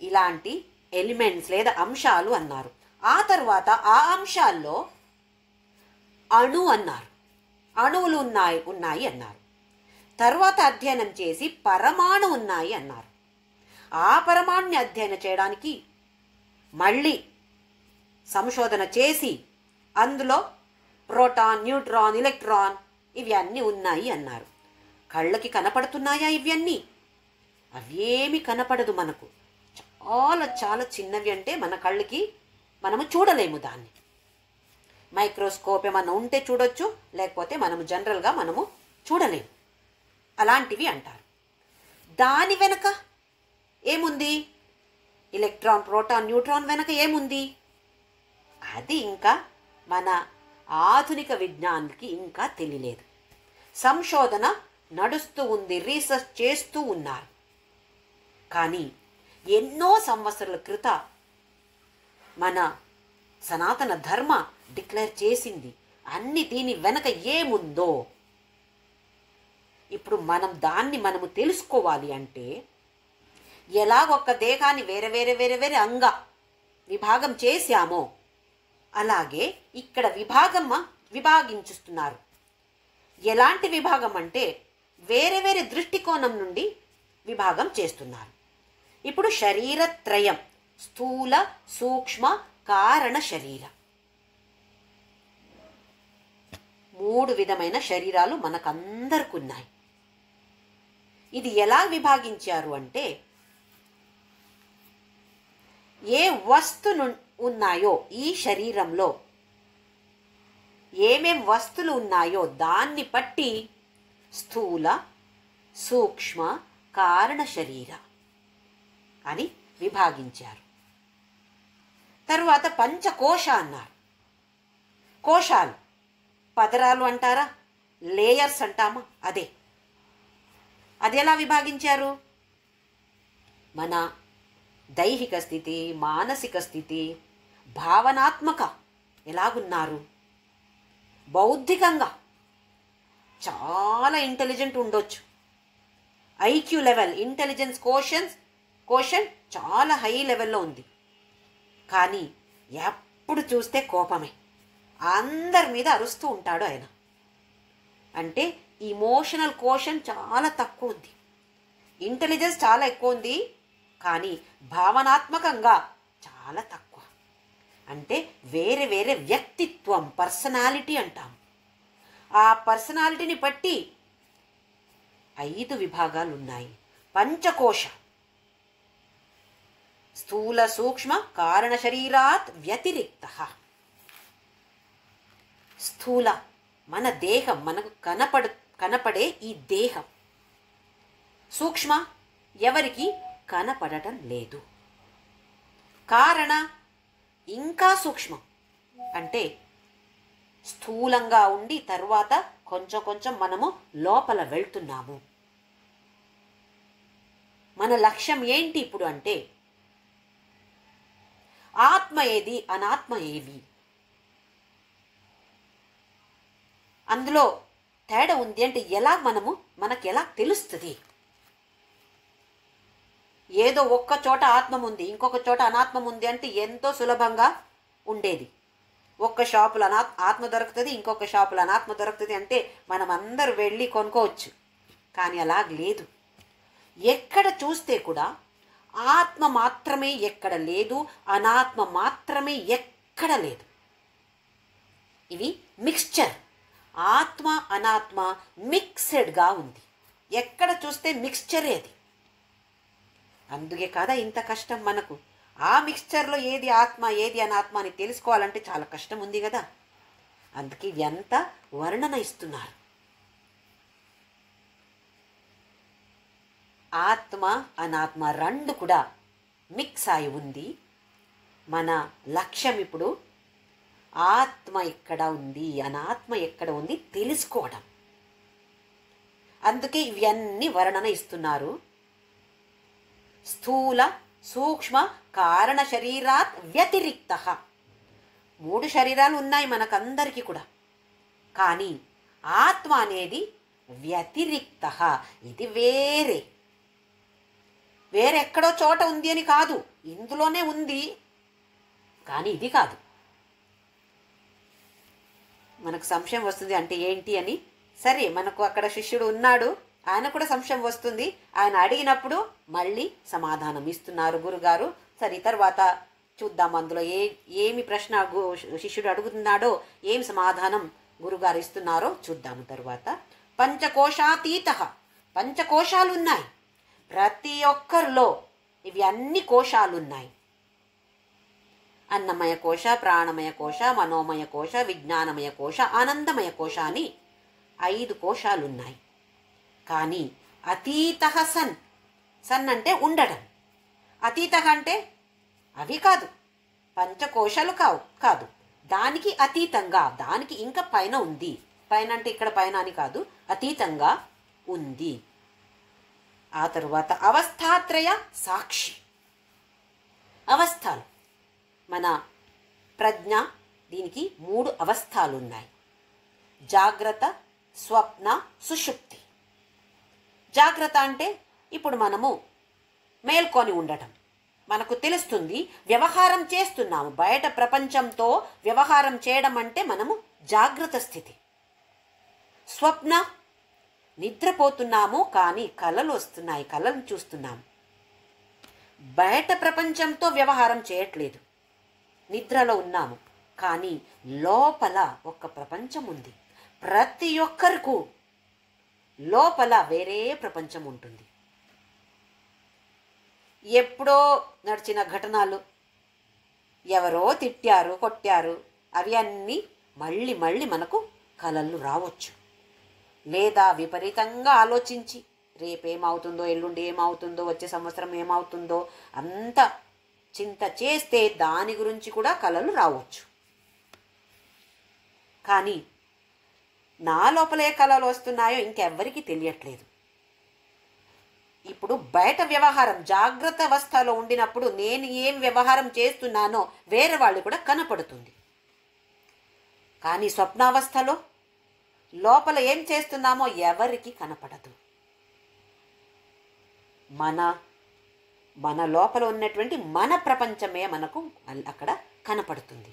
ఇలాంటి ఎలిమెంట్స్ లేదా అంశాలు అన్నారు. ఆ తర్వాత ఆ అంశాల్లో అణు అన్నారు. అణువులు ఉన్నాయి అన్నారు. తర్వాత అధ్యయనం చేసి పరమాణు ఉన్నాయి అన్నారు. ఆ పరమాణుని అధ్యయనం చేయడానికి మళ్ళీ సంశోధన చేసి అందులో ప్రోటాన్, న్యూట్రాన్, ఎలక్ట్రాన్ ఇవి అన్నీ ఉన్నాయి అన్నారు. కళ్ళకి కనపడుతున్నాయా ఇవన్నీ? అవేమి కనపడదు మనకు. చాలా చాలా చిన్నవి, అంటే మన కళ్ళకి మనము చూడలేము దాన్ని. మైక్రోస్కోప్ ఏమన్నా ఉంటే చూడొచ్చు, లేకపోతే మనము జనరల్గా మనము చూడలేము. అలాంటివి అంటారు. దాని వెనక ఏముంది? ఎలక్ట్రాన్, ప్రోటాన్, న్యూట్రాన్ వెనక ఏముంది? అది ఇంకా మన ఆధునిక విజ్ఞానికి ఇంకా తెలియలేదు. సంశోధన నడుస్తూ ఉంది, రీసెర్చ్ చేస్తూ ఉన్నారు. కానీ ఎన్నో సంవత్సరాల క్రితం మన సనాతన ధర్మ డిక్లేర్ చేసింది అన్ని. దీని వెనక ఏముందో ఇప్పుడు మనము తెలుసుకోవాలి అంటే, ఎలా ఒక దేహాన్ని వేరే వేరే వేరే వేరే విభాగం చేశామో అలాగే ఇక్కడ విభాగించుస్తున్నారు. ఎలాంటి విభాగం అంటే వేరే వేరే దృష్టికోణం నుండి విభాగం చేస్తున్నారు. ఇప్పుడు శరీరత్రయం, స్థూల, సూక్ష్మ, కారణ శరీర, 3 విధమైన శరీరాలు మనకందరికి ఉన్నాయి. ఇది ఎలా విభాగించారు అంటే, ఏ వస్తువులు ఉన్నాయో ఈ శరీరంలో ఏమేం వస్తువులు ఉన్నాయో దాన్ని బట్టి స్థూల, సూక్ష్మ, కారణ శరీర అని విభాగించారు. తరువాత పంచకోశ అన్నారు. కోశాలు, పదరాలు అంటారా, లేయర్స్ అంటామా, అది ఎలా విభాగించారు? మన దైహిక స్థితి, మానసిక స్థితి, భావనాత్మక ఎలాగున్నారు, బౌద్ధికంగా చాలా ఇంటెలిజెంట్ ఉండొచ్చు. ఐక్యూ లెవెల్, ఇంటెలిజెన్స్ కోషన్ చాలా హై లెవెల్లో ఉంది. కానీ ఎప్పుడు చూస్తే కోపమే, అందరి మీద అరుస్తూ ఉంటాడు ఆయన. అంటే ఇమోషనల్ కోషన్ చాలా తక్కువ ఉంది, ఇంటెలిజెన్స్ చాలా ఎక్కువ ఉంది, కానీ భావనాత్మకంగా చాలా తక్కువ. అంటే వేరే వేరే వ్యక్తిత్వం, పర్సనాలిటీ అంటాం. ఆ పర్సనాలిటీని బట్టి 5 విభాగాలు ఉన్నాయి. పంచకోశ, స్థూల, సూక్ష్మ, కారణ శరీరాత్ వ్యతిరిక్త. స్థూల మన దేహం, మనకు కనపడే ఈ దేహం. సూక్ష్మ ఎవరికి కనపడటం లేదు. కారణ ఇంకా సూక్ష్మం, అంటే స్థూలంగా ఉండి తర్వాత కొంచెం కొంచెం మనము లోపల వెళ్తున్నాము. మన లక్ష్యం ఏంటి ఇప్పుడు అంటే, ఆత్మ ఏది, అనాత్మ ఏవి, అందులో తేడా ఉంది అంటే ఎలా మనకు ఎలా తెలుస్తుంది? ఏదో ఒక్క చోట ఆత్మ ఉంది, ఇంకొక చోట అనాత్మ ఉంది అంటే ఎంతో సులభంగా ఉండేది. ఒక్క షాపులో ఆత్మ దొరుకుతుంది, ఇంకొక షాపులో అనాత్మ దొరుకుతుంది అంటే మనం అందరూ వెళ్ళి కొనుక్కోవచ్చు. కానీ అలా లేదు. ఎక్కడ చూస్తే కూడా ఆత్మ మాత్రమే ఎక్కడ లేదు, అనాత్మ మాత్రమే ఎక్కడ లేదు. ఇవి మిక్స్చర్, ఆత్మ అనాత్మ మిక్స్డ్గా ఉంది. ఎక్కడ చూస్తే మిక్స్చరే అది. అందుకే కదా ఇంత కష్టం మనకు. ఆ మిక్స్చర్లో ఏది ఆత్మ ఏది అనాత్మ అని తెలుసుకోవాలంటే చాలా కష్టం ఉంది కదా. అందుకే ఇది ఎంత వర్ణన ఇస్తున్నారు. ఆత్మ అనాత్మ రెండు కూడా మిక్స్ అయి ఉంది. మన లక్ష్యం ఇప్పుడు ఆత్మ ఎక్కడ ఉంది అనాత్మ ఎక్కడ ఉంది తెలుసుకోవడం. అందుకే ఇవన్నీ వర్ణన ఇస్తున్నారు. స్థూల సూక్ష్మ కారణ శరీరాత్ వ్యతిరిక్త. 3 శరీరాలు ఉన్నాయి మనకందరికీ కూడా. కానీ ఆత్మ అనేది వ్యతిరిక్త, ఇది వేరెక్కడో చోట ఉంది అని కాదు, ఇందులోనే ఉంది కానీ ఇది కాదు. మనకు సంశయం వస్తుంది అంటే ఏంటి అని. సరే, మనకు అక్కడ శిష్యుడు ఉన్నాడు, ఆయన కూడా సంశయం వస్తుంది. ఆయన అడిగినప్పుడు మళ్ళీ సమాధానం ఇస్తున్నారు గురుగారు. సరే, తర్వాత చూద్దాం అందులో ఏమి ప్రశ్న శిష్యుడు అడుగుతున్నాడో, ఏం సమాధానం గురుగారు ఇస్తున్నారో చూద్దాము తర్వాత. పంచకోశాతీత, పంచకోశాలు ఉన్నాయి ప్రతి ఒక్కరిలో. ఇవి అన్ని కోశాలు ఉన్నాయి. అన్నమయ కోశ, ప్రాణమయ కోశ, మనోమయ కోశ, విజ్ఞానమయ కోశ, ఆనందమయ కోశ అని 5 కోశాలున్నాయి. కానీ అతీత సన్, సన్ అంటే ఉండడం, అతీత అంటే అవి కాదు, పంచకోశాలు కాదు, దానికి అతీతంగా, దానికి ఇంకా పైన ఉంది. పైన అంటే ఇక్కడ పైన అని కాదు, అతీతంగా ఉంది. ఆ తరువాత అవస్థాత్రయ సాక్షి. అవస్థలు, మన ప్రజ్ఞ, దీనికి 3 అవస్థలు ఉన్నాయి. జాగ్రత్త, స్వప్న, సుషుప్తి. జాగ్రత్త అంటే ఇప్పుడు మనము మేల్కొని ఉండటం, మనకు తెలుస్తుంది, వ్యవహారం చేస్తున్నాము, బయట ప్రపంచంతో వ్యవహారం చేయడం అంటే మనము జాగ్రత్త స్థితి. స్వప్న, నిద్రపోతున్నాము కానీ కలలు వస్తున్నాయి, కలలు చూస్తున్నాము, బయట ప్రపంచంతో వ్యవహారం చేయట్లేదు, నిద్రలో ఉన్నాము. కానీ లోపల ఒక ప్రపంచం ఉంది. ప్రతి ఒక్కరికి లోపల వేరే ప్రపంచం ఉంటుంది. ఎప్పుడో నడిచిన ఘటనలు, ఎవరో తిట్టారు, కొట్టారు, అవి అన్నీ మళ్ళీ మళ్ళీ మనకు కలలు రావచ్చు. లేదా విపరీతంగా ఆలోచించి రేపేమవుతుందో, ఎల్లుండి ఏమవుతుందో, వచ్చే సంవత్సరం ఏమవుతుందో అంత చింత చేస్తే దాని గురించి కూడా కలలు రావచ్చు. కానీ నా లోపల ఏ కలలు వస్తున్నాయో ఇంకెవ్వరికీ తెలియట్లేదు. ఇప్పుడు బయట వ్యవహారం జాగ్రత్త అవస్థలో ఉండినప్పుడు నేను ఏం వ్యవహారం చేస్తున్నానో వేరే వాళ్ళు కూడా కనపడుతుంది. కానీ స్వప్నావస్థలో లోపల ఏం చేస్తున్నామో ఎవరికి కనపడదు. మన లోపల ఉన్నటువంటి మన ప్రపంచమే మనకు అక్కడ కనపడుతుంది.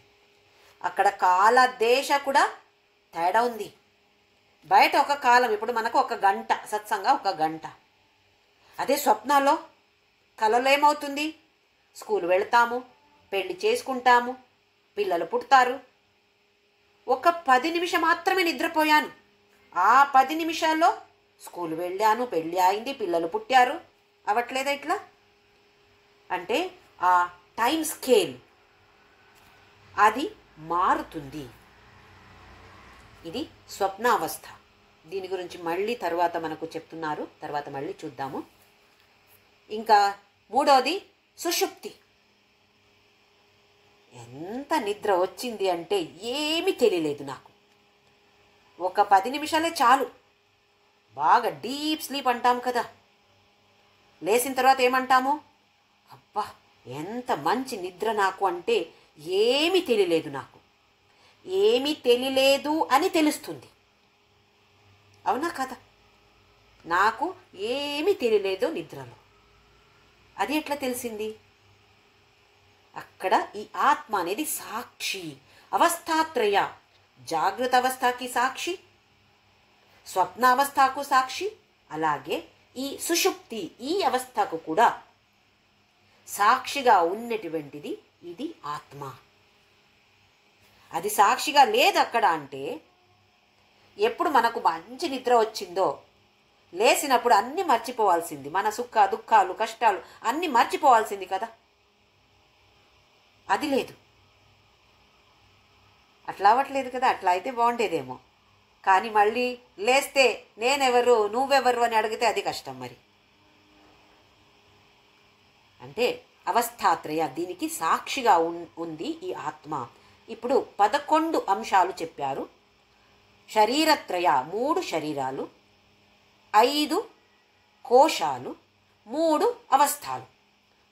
అక్కడ కాల దేశ కూడా తేడా ఉంది. బయట ఒక కాలం, ఇప్పుడు మనకు 1 గంట సత్సంగా 1 గంట. అదే స్వప్నాల్లో కలలో ఏమవుతుంది, స్కూల్ వెళ్తాము, పెళ్లి చేసుకుంటాము, పిల్లలు పుడతారు. ఒక 10 నిమిషం మాత్రమే నిద్రపోయాను, ఆ 10 నిమిషాల్లో స్కూల్ వెళ్ళాను, పెళ్ళి అయింది, పిల్లలు పుట్టారు. అవట్లేదా ఇట్లా? అంటే ఆ టైం స్కేల్ అది మారుతుంది. ఇది స్వప్నావస్థ. దీని గురించి మళ్ళీ తర్వాత మనకు చెప్తున్నారు, తర్వాత మళ్ళీ చూద్దాము. ఇంకా 3వది సుషుప్తి. ఎంత నిద్ర వచ్చింది అంటే ఏమీ తెలియలేదు నాకు. ఒక 10 నిమిషాలే చాలు, బాగా డీప్ స్లీప్ అంటాము కదా. లేచిన తర్వాత ఏమంటాము, అబ్బా ఎంత మంచి నిద్ర నాకు అంటే ఏమీ తెలియలేదు నాకు. ఏమీ తెలియలేదు అని తెలుస్తుంది, అవునా కదా? నాకు ఏమీ తెలియలేదు నిద్రలో. అది ఎట్లా తెలిసింది? అక్కడ ఈ ఆత్మ అనేది సాక్షి. అవస్థాత్రయ, జాగ్రత్త అవస్థకి సాక్షి, స్వప్నావస్థకు సాక్షి, అలాగే ఈ సుషుప్తి ఈ అవస్థకు కూడా సాక్షిగా ఉన్నటువంటిది ఇది ఆత్మ. అది సాక్షిగా లేదు అక్కడ అంటే, ఎప్పుడు మనకు మంచి నిద్ర వచ్చిందో లేచినప్పుడు అన్నీ మర్చిపోవాల్సింది, మన సుఖ దుఃఖాలు కష్టాలు అన్నీ మర్చిపోవాల్సింది కదా. అది లేదు, అట్లా అవ్వట్లేదు కదా. అట్లా అయితే బాగుండేదేమో. కానీ మళ్ళీ లేస్తే నేనెవరు నువ్వెవరు అని అడిగితే అది కష్టం. మరి అంటే అవస్థాత్రయ, దీనికి సాక్షిగా ఉంది ఈ ఆత్మ. ఇప్పుడు 11 అంశాలు చెప్పారు. శరీరత్రయ, 3 శరీరాలు, 5 కోశాలు, 3 అవస్థలు.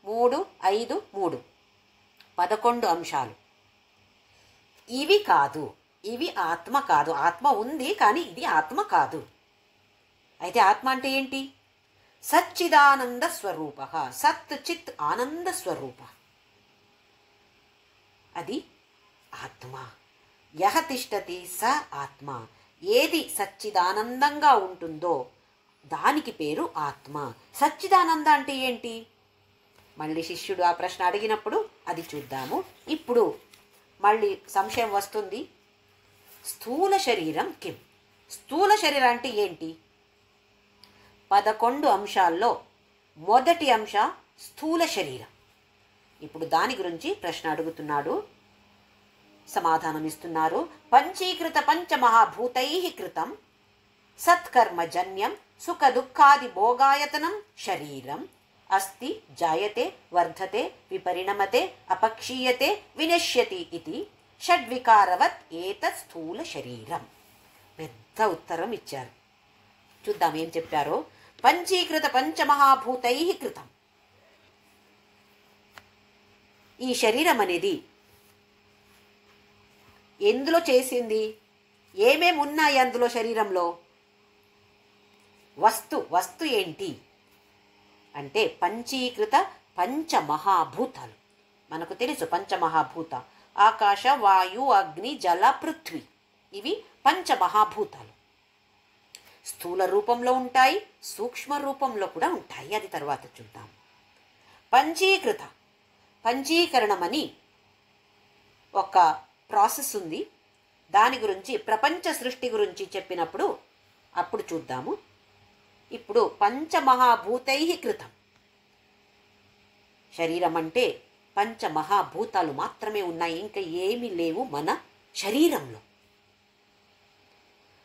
3, 5, 3, 11 అంశాలు. ఇవి కాదు, ఇవి ఆత్మ కాదు. ఆత్మ ఉంది కానీ ఇది ఆత్మ కాదు. అయితే ఆత్మ అంటే ఏంటి? సచ్చిదానంద స్వరూప, సత్ చిత్ ఆనంద స్వరూప, అది ఆత్మ. యహ తిష్టతి స ఆత్మ, ఏది సచ్చిదానందంగా ఉంటుందో దానికి పేరు ఆత్మ. సచ్చిదానంద అంటే ఏంటి? మళ్ళీ శిష్యుడు ఆ ప్రశ్న అడిగినప్పుడు అది చూద్దాము. ఇప్పుడు మళ్ళీ సంశయం వస్తుంది. స్థూల శరీరం కిం? స్థూల శరీరం అంటే ఏంటి? 11 అంశాల్లో మొదటి అంశ స్థూల శరీరం. ఇప్పుడు దాని గురించి ప్రశ్న అడుగుతున్నాడు, సమాధానం ఇస్తున్నారు. పంచీకృత పంచమహాభూతై కృతం సత్కర్మజన్యం సుఖ దుఃఖాది భోగాయతనం శరీరం అస్తి జాయతే వర్ధతే విపరిణమతే అపక్షీయతే వినశ్యతి ఇది షడ్వికారవత్ ఏతత్ స్థూల శరీరం. పెద్ద ఉత్తరం ఇచ్చారు. చూద్దాం ఏం చెప్పారో. పంచీకృత పంచమహాభూతై కృతం. ఈ శరీరం అనేది ఎందులో చేసింది? ఏమేమి ఉన్నాయి అందులో శరీరంలో? వస్తు ఏంటి అంటే పంచీకృత పంచమహాభూతాలు. మనకు తెలుసు పంచమహాభూత, ఆకాశ వాయు అగ్ని జల పృథ్వీ, ఇవి పంచమహాభూతాలు. స్థూల రూపంలో ఉంటాయి, సూక్ష్మ రూపంలో కూడా ఉంటాయి. అది తర్వాత చూద్దాం. పంచీకృత, పంచీకరణమని ఒక ప్రాసెస్ ఉంది. దాని గురించి ప్రపంచ సృష్టి గురించి చెప్పినప్పుడు అప్పుడు చూద్దాము. ఇప్పుడు పంచమహాభూతై కృతం. శరీరం అంటే పంచమహాభూతాలు మాత్రమే ఉన్నాయి, ఇంకా ఏమీ లేవు మన శరీరంలో.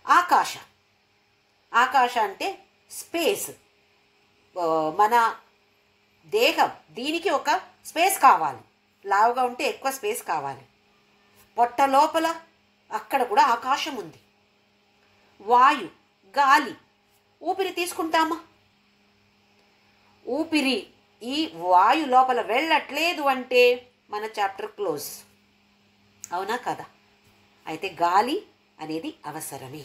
ఆకాశ, ఆకాశ అంటే స్పేస్. మన దేహం, దీనికి ఒక స్పేస్ కావాలి. లావుగా ఉంటే ఎక్కువ స్పేస్ కావాలి. పొట్ట లోపల అక్కడ కూడా ఆకాశం ఉంది. వాయు, గాలి, ఊపిరి తీసుకుంటామా? ఊపిరి ఈ వాయు లోపల వెళ్ళట్లేదు అంటే మన చాప్టర్ క్లోజ్. అవునా కదా? అయితే గాలి అనేది అవసరమే.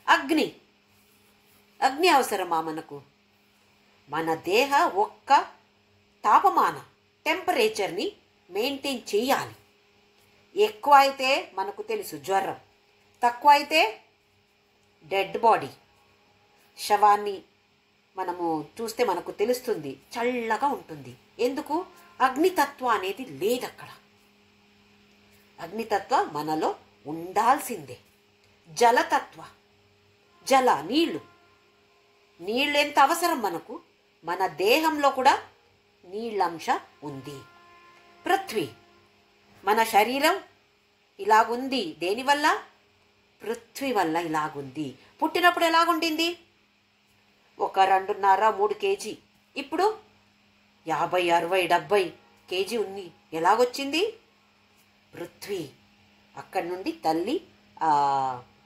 అగ్ని, అగ్ని అవసరమా మనకు? మన దేహ ఒక్క తాపమానం టెంపరేచర్ని మెయింటైన్ చేయాలి. ఎక్కువ అయితే మనకు తెలుసు జ్వరం, తక్కువ అయితే డెడ్ బాడీ, శవాన్ని మనము చూస్తే మనకు తెలుస్తుంది, చల్లగా ఉంటుంది. ఎందుకు? అగ్నితత్వం అనేది లేదక్కడ. అగ్నితత్వ మనలో ఉండాల్సిందే. జలతత్వ, జల నీళ్ళు, నీళ్ళు ఎంత అవసరం మనకు? మన దేహంలో కూడా నీళ్ళంశ ఉంది. పృథ్వీ, మన శరీరం ఇలాగుంది దేనివల్ల? పృథ్వీ వల్ల ఇలాగుంది. పుట్టినప్పుడు ఎలాగుండింది? ఒక 2.5-3 కేజీ, ఇప్పుడు 50, 60, 70 కేజీ ఉంది. ఎలాగొచ్చింది? పృథ్వీ. అక్కడి నుండి తల్లి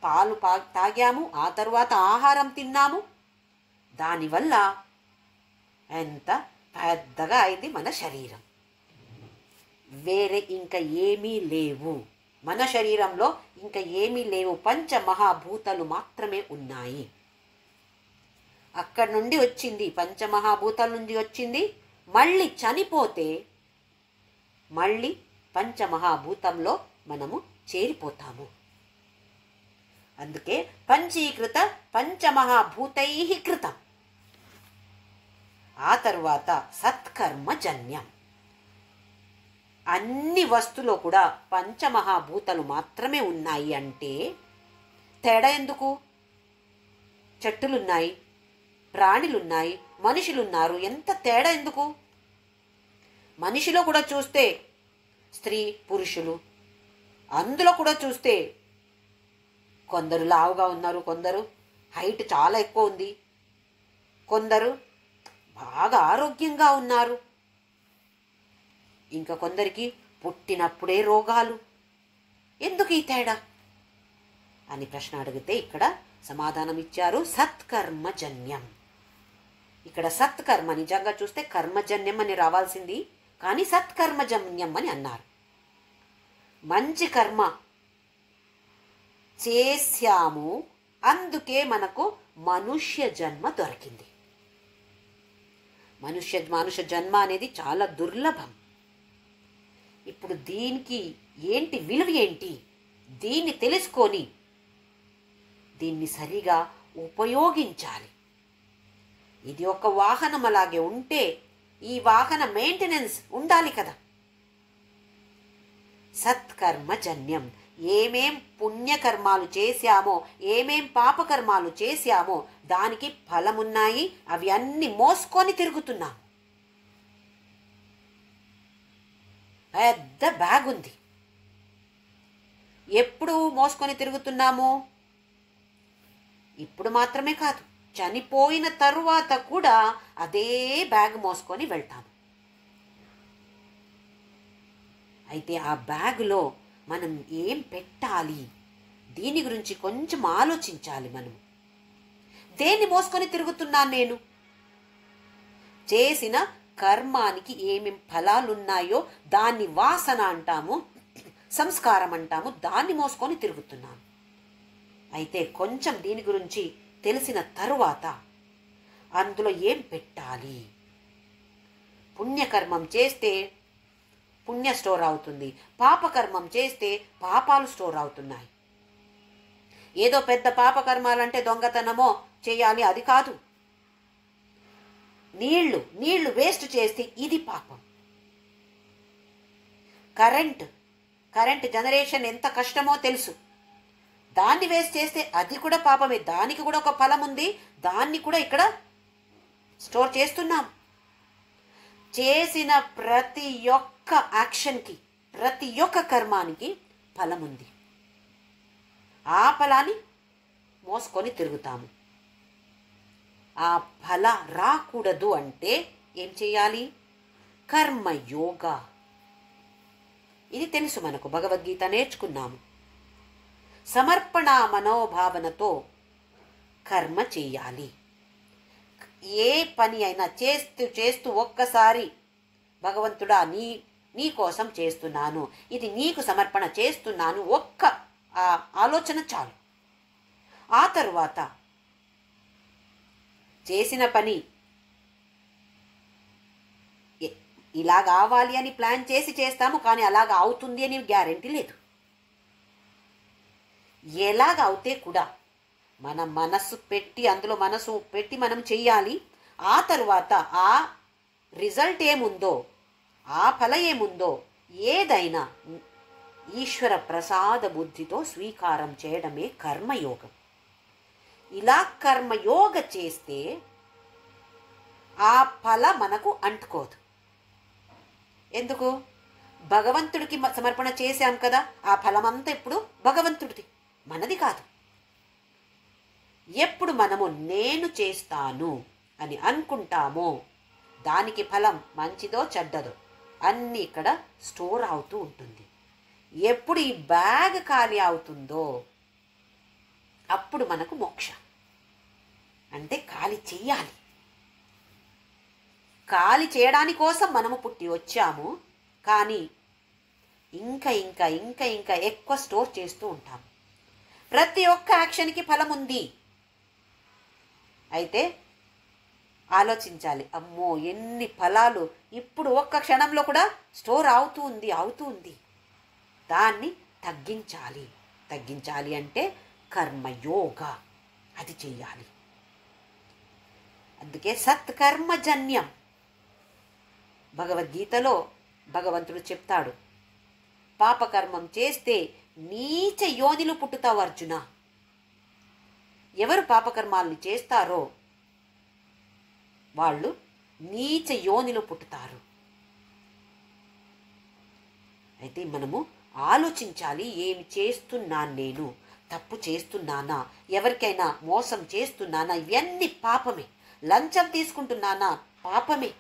పాలు తాగాము, ఆ తర్వాత ఆహారం తిన్నాము, దానివల్ల ఎంత పెద్దగా అయింది మన శరీరం. వేరే ఇంకా ఏమీ లేవు మన శరీరంలో, ఇంకా ఏమీ లేవు. పంచమహాభూతాలు మాత్రమే ఉన్నాయి. అక్కడి నుండి వచ్చింది, పంచమహాభూతాల నుండి వచ్చింది. మళ్ళీ చనిపోతే మళ్ళీ పంచమహాభూతంలో మనము చేరిపోతాము. అందుకే పంచీకృత పంచమహాభూతై కృతం. ఆ తరువాత సత్కర్మజన్యం. అన్ని వస్తువులో కూడా పంచమహాభూతాలు మాత్రమే ఉన్నాయి అంటే తేడా ఎందుకు? చెట్టులున్నాయి, ప్రాణులున్నాయి, మనుషులున్నారు. ఎంత తేడా ఎందుకు? మనిషిలో కూడా చూస్తే స్త్రీ పురుషులు, అందులో కూడా చూస్తే కొందరు లావుగా ఉన్నారు, కొందరు హైట్ చాలా ఎక్కువ ఉంది, కొందరు బాగా ఆరోగ్యంగా ఉన్నారు, ఇంకా కొందరికి పుట్టినప్పుడే రోగాలు. ఎందుకు ఈ తేడా అని ప్రశ్న అడిగితే ఇక్కడ సమాధానం ఇచ్చారు, సత్కర్మజన్యం. ఇక్కడ సత్కర్మ, నిజంగా చూస్తే కర్మజన్యం అని రావాల్సింది, కానీ సత్కర్మజన్యం అని అన్నారు. మంచి కర్మ చేశాము, అందుకే మనకు మనుష్య జన్మ దొరికింది. మనుష్య జన్మ అనేది చాలా దుర్లభం. ఇప్పుడు దీనికి ఏంటి విలువ ఏంటి, దీన్ని తెలుసుకొని దీన్ని సరిగా ఉపయోగించాలి. ఇది ఒక వాహనం అలాగే ఉంటే ఈ వాహన మెయింటెనెన్స్ ఉండాలి కదా. సత్కర్మజన్యం, ఏమేం పుణ్యకర్మాలు చేశామో, ఏమేం పాపకర్మాలు చేశామో దానికి ఫలమున్నాయి. అవి అన్ని మోసుకొని తిరుగుతున్నాం. పెద్ద బ్యాగ్ ఉంది. ఎప్పుడు మోసుకొని తిరుగుతున్నాము? ఇప్పుడు మాత్రమే కాదు, చనిపోయిన తరువాత కూడా అదే బ్యాగ్ మోసుకొని వెళ్తాము. అయితే ఆ బ్యాగులో మనం ఏం పెట్టాలి, దీని గురించి కొంచెం ఆలోచించాలి. మనం దేన్ని మోసుకొని తిరుగుతున్నాను? నేను చేసిన కర్మానికి ఏమేం ఫలాలున్నాయో దాన్ని వాసన అంటాము, సంస్కారం అంటాము, దాన్ని మోసుకొని తిరుగుతున్నాను. అయితే కొంచెం దీని గురించి తెలిసిన తరువాత అందులో ఏం పెట్టాలి? పుణ్యకర్మం చేస్తే పుణ్య స్టోర్ అవుతుంది, పాపకర్మం చేస్తే పాపాలు స్టోర్ అవుతున్నాయి. ఏదో పెద్ద పాపకర్మాలంటే దొంగతనమో చేయాలి, అది కాదు. నీళ్లు వేస్ట్ చేస్తే ఇది పాపం. కరెంట్ జనరేషన్ ఎంత కష్టమో తెలుసు, దాన్ని వేస్ట్ చేస్తే అది కూడా పాపమే. దానికి కూడా ఒక ఫలం ఉంది, దాన్ని కూడా ఇక్కడ స్టోర్ చేస్తున్నాం. చేసిన ప్రతి ఒక్క యాక్షన్కి, ప్రతి ఒక్క కర్మానికి ఫలం ఉంది. ఆ ఫలాన్ని మోసుకొని తిరుగుతాము. ఆ ఫల రాకూడదు అంటే ఏం చేయాలి? కర్మయోగ. ఇది తెలుసు మనకు, భగవద్గీత నేర్చుకున్నాము. సమర్పణ మనోభావనతో కర్మ చేయాలి. ఏ పని అయినా చేస్తూ ఒక్కసారి భగవంతుడా నీ కోసం చేస్తున్నాను, ఇది నీకు సమర్పణ చేస్తున్నాను, ఒక్క ఆలోచన చాలు. ఆ తరువాత చేసిన పని ఇలా కావాలి అని ప్లాన్ చేసి చేస్తాము, కానీ అలాగ అవుతుంది అని గ్యారెంటీ లేదు. ఎలాగ అవుతే కూడా మన అందులో మనసు పెట్టి మనం చెయ్యాలి. ఆ తరువాత ఆ రిజల్ట్ ఏముందో, ఆ ఫల ఏముందో ఏదైనా ఈశ్వర ప్రసాద బుద్ధితో స్వీకారం చేయడమే కర్మయోగం. ఇలా కర్మయోగ చేస్తే ఆ ఫల మనకు అంటుకోదు. ఎందుకు? భగవంతుడికి సమర్పణ చేశాం కదా, ఆ ఫలమంతా ఇప్పుడు భగవంతుడిది, మనది కాదు. ఎప్పుడు మనము నేను చేస్తాను అని అనుకుంటామో దానికి ఫలం మంచిదో చెడ్డదో అన్నీ ఇక్కడ స్టోర్ అవుతూ ఉంటుంది. ఎప్పుడు ఈ బ్యాగ్ ఖాళీ అవుతుందో అప్పుడు మనకు మోక్ష. అంటే ఖాళీ చెయ్యాలి. ఖాళీ చేయడాని కోసం మనము పుట్టి వచ్చాము, కానీ ఇంకా ఇంకా ఇంకా ఇంకా ఎక్కువ స్టోర్ చేస్తూ ఉంటాం. ప్రతి ఒక్క యాక్షన్కి ఫలం ఉంది. అయితే ఆలోచించాలి, అమ్మో ఎన్ని ఫలాలు ఇప్పుడు ఒక్క క్షణంలో కూడా స్టోర్ అవుతూ ఉంది. దాన్ని తగ్గించాలి అంటే కర్మయోగ, అది చెయ్యాలి. అందుకే సత్కర్మజన్యం. భగవద్గీతలో భగవంతుడు చెప్తాడు, పాపకర్మం చేస్తే నీచ యోనిలు పుట్టుతావు అర్జున. ఎవరు పాపకర్మాల్ని చేస్తారో వాళ్ళు నీచ యోనిలో పుట్టుతారు. అయితే మనము ఆలోచించాలి, ఏమి చేస్తున్నాను నేను, తప్పు చేస్తున్నానా, ఎవరికైనా మోసం చేస్తున్నానా, ఇవన్నీ పాపమే. లంచం తీసుకుంటున్నానా, పాపమే.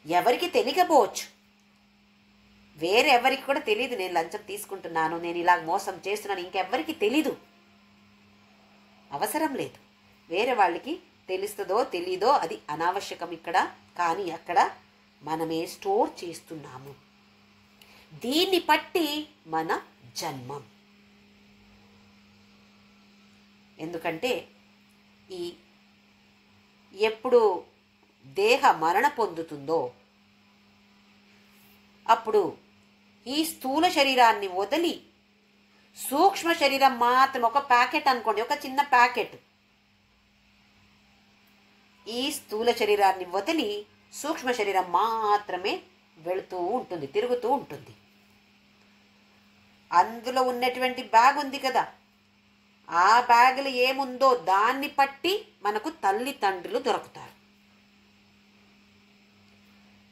ఎవరికి తెలియకపోవచ్చు, వేరే ఎవరికి కూడా తెలియదు నేను లంచం తీసుకుంటున్నాను, నేను ఇలా మోసం చేస్తున్నాను, ఇంకెవ్వరికి తెలీదు, అవసరం లేదు. వేరే వాళ్ళకి తెలుస్తుందో తెలీదో అది అనావశ్యకం ఇక్కడ. కానీ అక్కడ మనమే స్టోర్ చేస్తున్నాము. దీన్ని బట్టి మన జన్మం. ఎందుకంటే ఈ ఎప్పుడు దేహ మరణ పొందుతుందో అప్పుడు ఈ స్థూల శరీరాన్ని వదిలి సూక్ష్మ శరీరం మాత్రం, ఒక ప్యాకెట్ అనుకోండి, ఒక చిన్న ప్యాకెట్, ఈ స్థూల శరీరాన్ని వదిలి సూక్ష్మ శరీరం మాత్రమే వెళుతూ ఉంటుంది, తిరుగుతూ ఉంటుంది. అందులో ఉన్నటువంటి బ్యాగ్ ఉంది కదా, ఆ బ్యాగులో ఏముందో దాన్ని పట్టి మనకు తల్లిదండ్రులు దొరుకుతారు.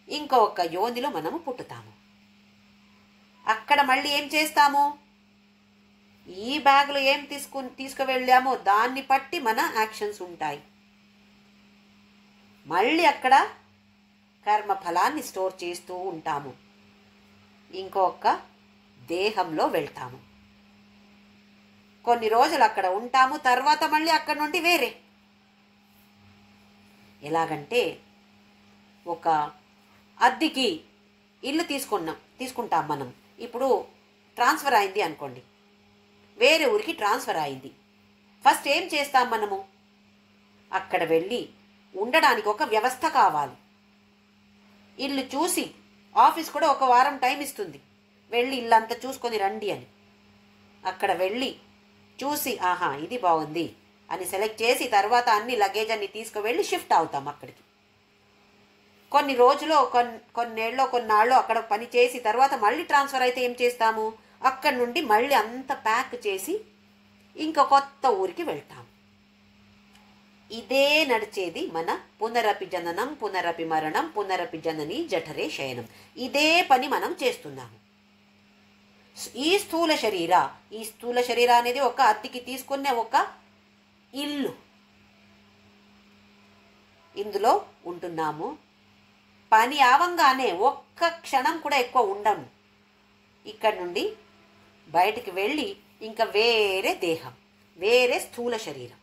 ఇంకొక యోనిలో మనము పుట్టుతాము. అక్కడ మళ్ళీ ఏం చేస్తాము, ఈ బ్యాగులో ఏం తీసుకువెళ్ళామో దాన్ని పట్టి మన యాక్షన్స్ ఉంటాయి. మళ్ళీ అక్కడ కర్మ ఫలాన్ని స్టోర్ చేస్తూ ఉంటాము. ఇంకొక దేహంలో వెళ్తాము, కొన్ని రోజులు అక్కడ ఉంటాము, తర్వాత మళ్ళీ అక్కడ నుండి వేరే. ఎలాగంటే ఒక అద్దెకి ఇల్లు తీసుకుంటాం మనం. ఇప్పుడు ట్రాన్స్ఫర్ అయింది అనుకోండి, వేరే ఊరికి ట్రాన్స్ఫర్ అయింది. ఫస్ట్ ఏం చేస్తాం మనము, అక్కడ వెళ్ళి ఉండడానికి ఒక వ్యవస్థ కావాలి. ఇల్లు చూసి, ఆఫీస్ కూడా ఒక వారం టైం ఇస్తుంది, వెళ్ళి ఇల్లంతా చూసుకొని రండి అని. అక్కడ వెళ్ళి చూసి, ఆహా ఇది బాగుంది అని సెలెక్ట్ చేసి తర్వాత అన్ని లగేజ్ అన్ని తీసుకువెళ్ళి షిఫ్ట్ అవుతాం అక్కడికి. కొన్ని రోజులు, కొన్నేళ్ళలో కొన్నాళ్ళు అక్కడ పని చేసి తర్వాత మళ్ళీ ట్రాన్స్ఫర్ అయితే ఏం చేస్తాము, అక్కడి నుండి మళ్ళీ అంత ప్యాక్ చేసి ఇంకో కొత్త ఊరికి వెళ్తాం. ఇదే నడిచేది మన పునరపి జననం, పునరపి మరణం, పునరపి జనని జఠరే శయనం. ఇదే పని మనం చేస్తున్నాము. ఈ స్థూల శరీర అనేది ఒక అద్దెకి తీసుకునే ఒక ఇల్లు. ఇందులో ఉంటున్నాము. పని ఆవంగానే ఒక్క క్షణం కూడా ఎక్కువ ఉండము. ఇక్కడి నుండి బయటికి వెళ్ళి ఇంకా వేరే దేహం, వేరే స్థూల శరీరం,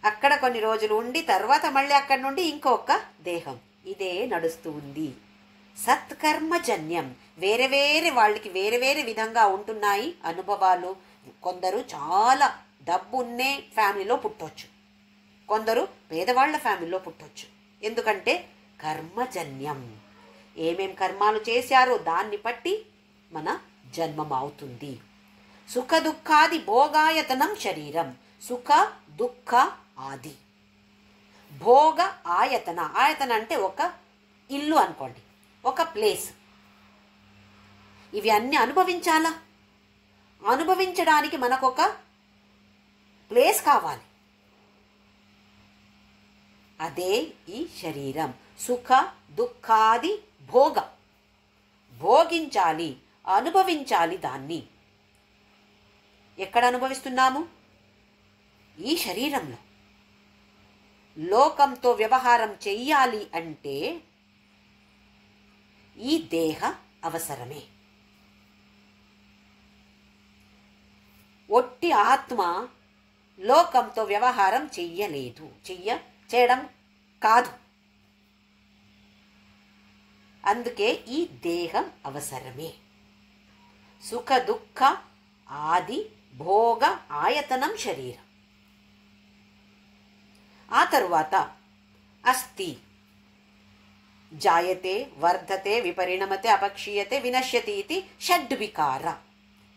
అక్కడ కొన్ని రోజులు ఉండి తర్వాత మళ్ళీ అక్కడి నుండి ఇంకొక దేహం. ఇదే నడుస్తూ ఉంది. సత్కర్మజన్యం. వేరే వేరే వాళ్ళకి వేరే వేరే విధంగా ఉంటున్నాయి అనుభవాలు. కొందరు చాలా డబ్బు ఉన్నే ఫ్యామిలీలో పుట్టవచ్చు, కొందరు పేదవాళ్ల ఫ్యామిలీలో పుట్టవచ్చు. ఎందుకంటే కర్మజన్యం. ఏమేం కర్మాలు చేశారో దాన్ని బట్టి మన జన్మం అవుతుంది. సుఖ దుఃఖాది భోగాయతనం శరీరం. సుఖ దుఃఖ ఆది భోగ ఆయతన. ఆయతన అంటే ఒక ఇల్లు అనుకోండి, ఒక ప్లేస్. ఇవి అన్నీ అనుభవించాలా? అనుభవించడానికి మనకొక ప్లేస్ కావాలి. అదే ఈ శరీరం. సుఖ దుఃఖాది భోగ. భోగించాలి, అనుభవించాలి దాన్ని. ఎక్కడ అనుభవిస్తున్నాము? ఈ శరీరంలో. లోకంతో వ్యవహారం చెయ్యాలి అంటే ఈ దేహ అవసరమే. ఒట్టి ఆత్మ లోకంతో వ్యవహారం చేయడం కాదు. అందుకే ఈ దేహం అవసరమే. సుఖ దుఃఖ ఆది భోగ ఆయతనం శరీరం. ఆ తరువాత అస్థి. జాయతే వర్ధతే విపరిణమతే అపక్షీయతే వినశ్యతి ఇది షడ్వికార.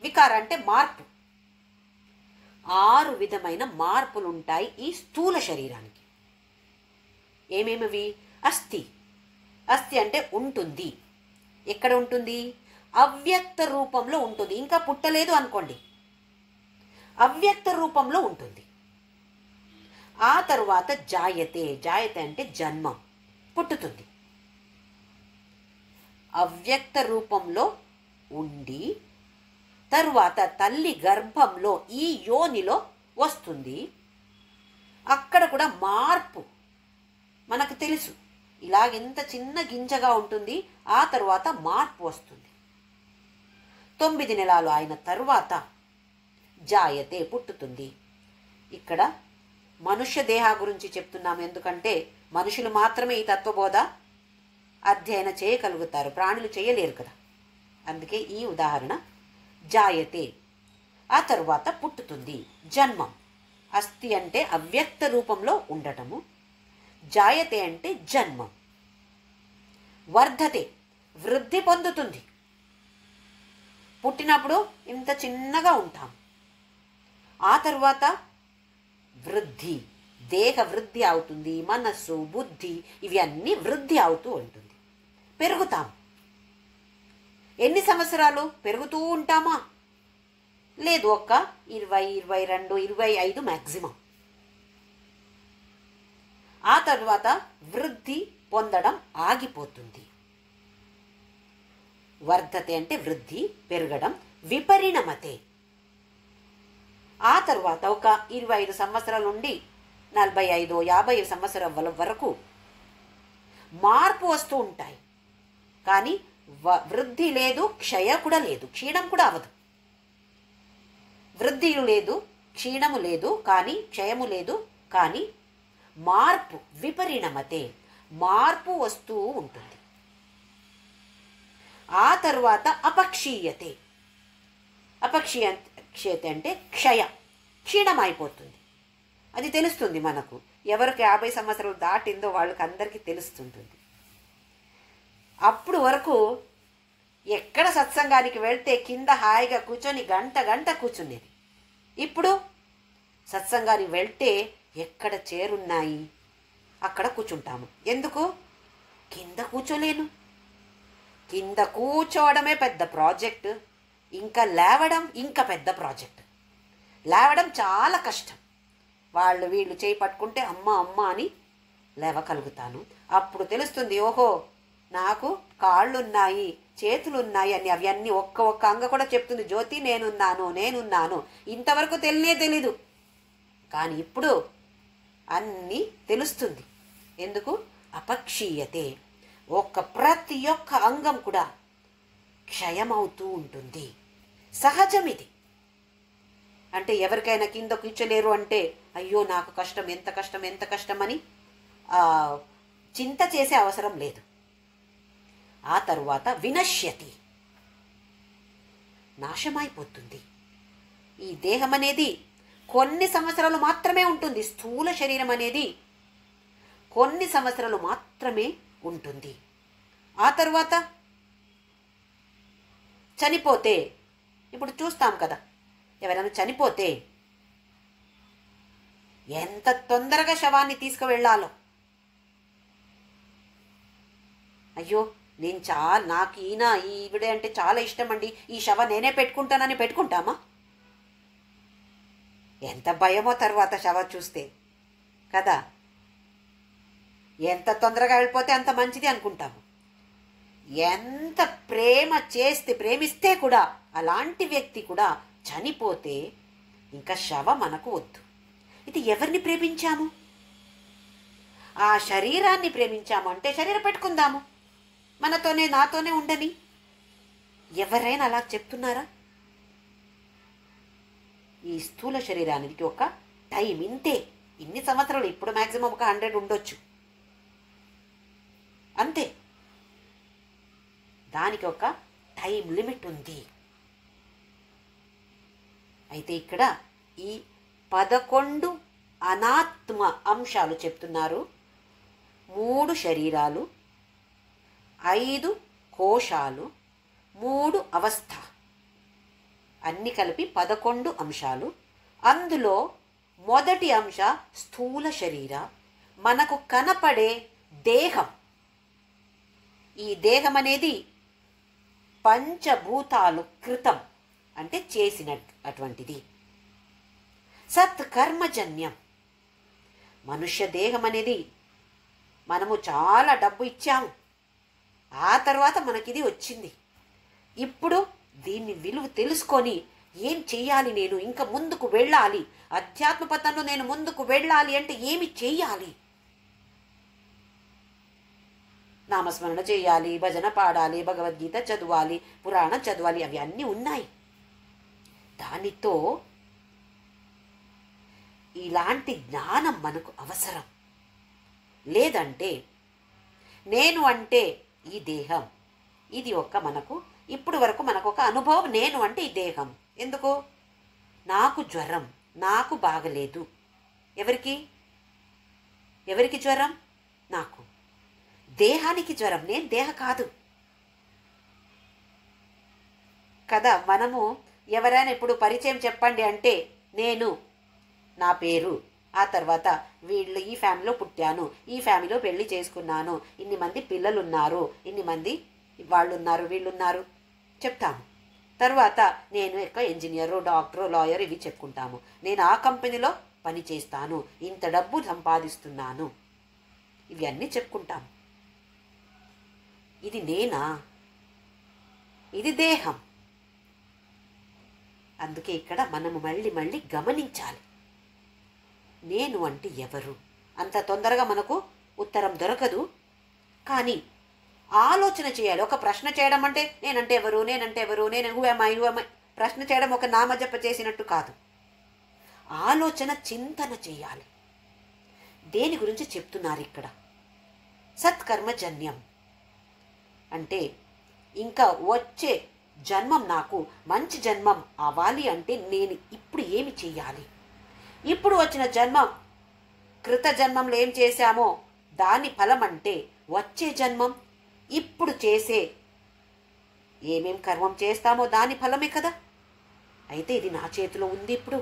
వికార అంటే మార్పు. 6 విధమైన మార్పులు ఉంటాయి ఈ స్థూల శరీరానికి. ఏమేమివి? అస్థి. అస్థి అంటే ఉంటుంది. ఎక్కడ ఉంటుంది? అవ్యక్త రూపంలో ఉంటుంది. ఇంకా పుట్టలేదు అనుకోండి, అవ్యక్త రూపంలో ఉంటుంది. ఆ తరువాత జాయతే. జాయతే అంటే జన్మం, పుట్టుతుంది. అవ్యక్త రూపంలో ఉండి తరువాత తల్లి గర్భంలో ఈ యోనిలో వస్తుంది. అక్కడ కూడా మార్పు మనకు తెలుసు. ఇలాగెంత చిన్న గింజగా ఉంటుంది, ఆ తరువాత మార్పు వస్తుంది. 9 నెలలు అయిన తరువాత జాయతే, పుట్టుతుంది. ఇక్కడ మనుష్య దేహ గురించి చెప్తున్నాము, ఎందుకంటే మనుషులు మాత్రమే ఈ తత్వబోధ అధ్యయనం చేయగలుగుతారు, ప్రాణులు చేయలేరు కదా. అందుకే ఈ ఉదాహరణ. జాయతే, ఆ తరువాత పుట్టుతుంది. జన్మం. అస్థి అంటే అవ్యక్త రూపంలో ఉండటము, జాయతే అంటే జన్మం. వర్ధతే, వృద్ధి పొందుతుంది. పుట్టినప్పుడు ఇంత చిన్నగా ఉంటాం, ఆ తరువాత వృద్ధి, దేహ వృద్ధి అవుతుంది, మనస్సు, బుద్ధి ఇవి అన్నీ వృద్ధి అవుతూ ఉంటుంది. పెరుగుతాం. ఎన్ని సంవత్సరాలు పెరుగుతూ ఉంటామా? లేదు, ఒక్క 20, 22, 25 మ్యాక్సిమం. ఆ తర్వాత వృద్ధి పొందడం ఆగిపోతుంది. వర్ధతే అంటే వృద్ధి, పెరగడం. విపరిణమతే, ఆ తర్వాత ఒక 25 సంవత్సరాల నుండి 45, 50 సంవత్సరాల వరకు మార్పు వస్తూ ఉంటాయి. కానీ వృద్ధి లేదు, క్షయ కూడా లేదు, క్షీణం కూడా అవదు. వృద్ధి లేదు, క్షీణము లేదు, కానీ క్షయము లేదు, కానీ మార్పు. విపరిణమతే, మార్పు వస్తూ ఉంటుంది. ఆ తరువాత అపక్షీయతే. అపక్షీయతే అంటే క్షయ, క్షీణమైపోతుంది. అది తెలుస్తుంది మనకు. ఎవరికి 50 సంవత్సరాలు దాటిందో వాళ్ళకి అందరికీ తెలుస్తుంటుంది. అప్పుడు వరకు ఎక్కడ సత్సంగానికి వెళ్తే కింద హాయిగా కూర్చొని గంట గంట కూర్చునేది. ఇప్పుడు సత్సంగానికి వెళ్తే ఎక్కడ చేరున్నాయి అక్కడ కూర్చుంటాము. ఎందుకు? కింద కూర్చోలేను. కింద కూర్చోవడమే పెద్ద ప్రాజెక్ట్, ఇంకా లేవడం ఇంకా పెద్ద ప్రాజెక్ట్. లేవడం చాలా కష్టం. వాళ్ళు వీళ్ళు చేయి పట్టుకుంటే అమ్మ అమ్మ అని లేవగలుగుతాను. అప్పుడు తెలుస్తుంది, ఓహో నాకు కాళ్ళున్నాయి, చేతులున్నాయి అని. అవన్నీ ఒక్క అంగ కూడా చెప్తుంది, జ్యోతి నేనున్నాను. ఇంతవరకు తెలీదు, కానీ ఇప్పుడు అన్నీ తెలుస్తుంది. ఎందుకు? అపక్షీయతే. ప్రతి ఒక్క అంగం కూడా క్షయమవుతూ ఉంటుంది. సహజం ఇది. అంటే ఎవరికైనా కింద కూర్చోలేరు అంటే అయ్యో నాకు కష్టం, ఎంత కష్టం అని చింత చేసే అవసరం లేదు. ఆ తరువాత వినశ్యతి, నాశమైపోతుంది. ఈ దేహం అనేది కొన్ని సంవత్సరాలు మాత్రమే ఉంటుంది. స్థూల శరీరం అనేది కొన్ని సంవత్సరాలు మాత్రమే ఉంటుంది. ఆ తర్వాత చనిపోతే, ఇప్పుడు చూస్తాం కదా, ఎవరైనా చనిపోతే ఎంత తొందరగా శవాన్ని తీసుకువెళ్ళాలో. అయ్యో నాకు ఈవిడే అంటే చాలా ఇష్టం అండి, ఈ శవ నేనే పెట్టుకుంటానని పెట్టుకుంటామా? ఎంత భయమో తర్వాత శవ చూస్తే కదా. ఎంత తొందరగా వెళ్ళిపోతే అంత మంచిది అనుకుంటాము. ఎంత ప్రేమిస్తే కూడా అలాంటి వ్యక్తి కూడా చనిపోతే ఇంకా శవ మనకు వద్దు. ఇది ఎవరిని ప్రేమించాము? ఆ శరీరాన్ని ప్రేమించాము అంటే శరీరం పెట్టుకుందాము, నాతోనే ఉండని. ఎవరైనా అలా చెప్తున్నారా? ఈ స్థూల శరీరానికి ఒక టైం, ఇంతే, ఇన్ని సంవత్సరాలు. ఇప్పుడు మ్యాక్సిమం ఒక 100 ఉండొచ్చు, అంతే. దానికి ఒక టైం లిమిట్ ఉంది. అయితే ఇక్కడ ఈ 11 అనాత్మ అంశాలు చెప్తున్నారు. 3 శరీరాలు, 5 కోశాలు, 3 అవస్థ, అన్ని కలిపి 11 అంశాలు. అందులో మొదటి అంశ స్థూల శరీర, మనకు కనపడే దేహం. ఈ దేహం అనేది పంచభూతాలు కృతం అంటే చేసిన అటువంటిది. సత్కర్మజన్యం, మనుష్య దేహం అనేది మనము చాలా డబ్బు ఇచ్చాము, ఆ తర్వాత మనకిది వచ్చింది. ఇప్పుడు దీన్ని విలువ తెలుసుకొని ఏం చెయ్యాలి, నేను ఇంకా ముందుకు వెళ్ళాలి, అధ్యాత్మ పథంలో నేను ముందుకు వెళ్ళాలి అంటే ఏమి చెయ్యాలి? నామస్మరణ చేయాలి, భజన పాడాలి, భగవద్గీత చదవాలి, పురాణం చదవాలి, అవి అన్నీ ఉన్నాయి. దానితో ఇలాంటి జ్ఞానం మనకు అవసరం. లేదంటే నేను అంటే ఈ దేహం, ఇది మనకు ఇప్పుడు వరకు మనకు ఒక అనుభవం. నేను అంటే ఈ దేహం. ఎందుకు? నాకు జ్వరం, నాకు బాగలేదు. ఎవరికి ఎవరికి జ్వరం? నాకు. దేహానికి జ్వరం, నేను దేహ కాదు కదా. మనము ఎవరైనా ఇప్పుడు పరిచయం చెప్పండి అంటే నేను, నా పేరు, ఆ తర్వాత వీళ్ళు ఈ ఫ్యామిలీలో పుట్టాను, ఈ ఫ్యామిలీలో పెళ్లి చేసుకున్నాను, ఇన్ని మంది పిల్లలు ఉన్నారు, ఇన్ని మంది వాళ్ళు ఉన్నారు, వీళ్ళున్నారు చెప్తాము. తర్వాత నేను ఇంజనీరు, డాక్టరు, లాయర్ ఇవి చెప్పుకుంటాము. నేను ఆ కంపెనీలో పని చేస్తాను, ఇంత డబ్బు సంపాదిస్తున్నాను, ఇవి అన్నీ చెప్పుకుంటాము. ఇది నేనా? ఇది దేహం. అందుకే ఇక్కడ మనము మళ్ళీ మళ్ళీ గమనించాలి, నేను అంటే ఎవరు? అంత తొందరగా మనకు ఉత్తరం దొరకదు, కానీ ఆలోచన చేయాలి. ఒక ప్రశ్న చేయడం అంటే నేనంటే ఎవరు, నేనంటే ఎవరు, నేను హూ am I ప్రశ్న చేయడం ఒక నామజప చేసినట్టు కాదు. ఆలోచన, చింతన చేయాలి. దేని గురించి చెప్తున్నారు ఇక్కడ? సత్కర్మజన్యం అంటే ఇంకా వచ్చే జన్మం నాకు మంచి జన్మం అవ్వాలి అంటే నేను ఇప్పుడు ఏమి చెయ్యాలి? ఇప్పుడు వచ్చిన జన్మం, కృత జన్మంలో ఏం చేశామో దాని ఫలం అంటే వచ్చే జన్మం ఇప్పుడు చేసే ఏమేం కర్మం చేస్తామో దాని ఫలమే కదా. అయితే ఇది నా చేతిలో ఉంది. ఇప్పుడు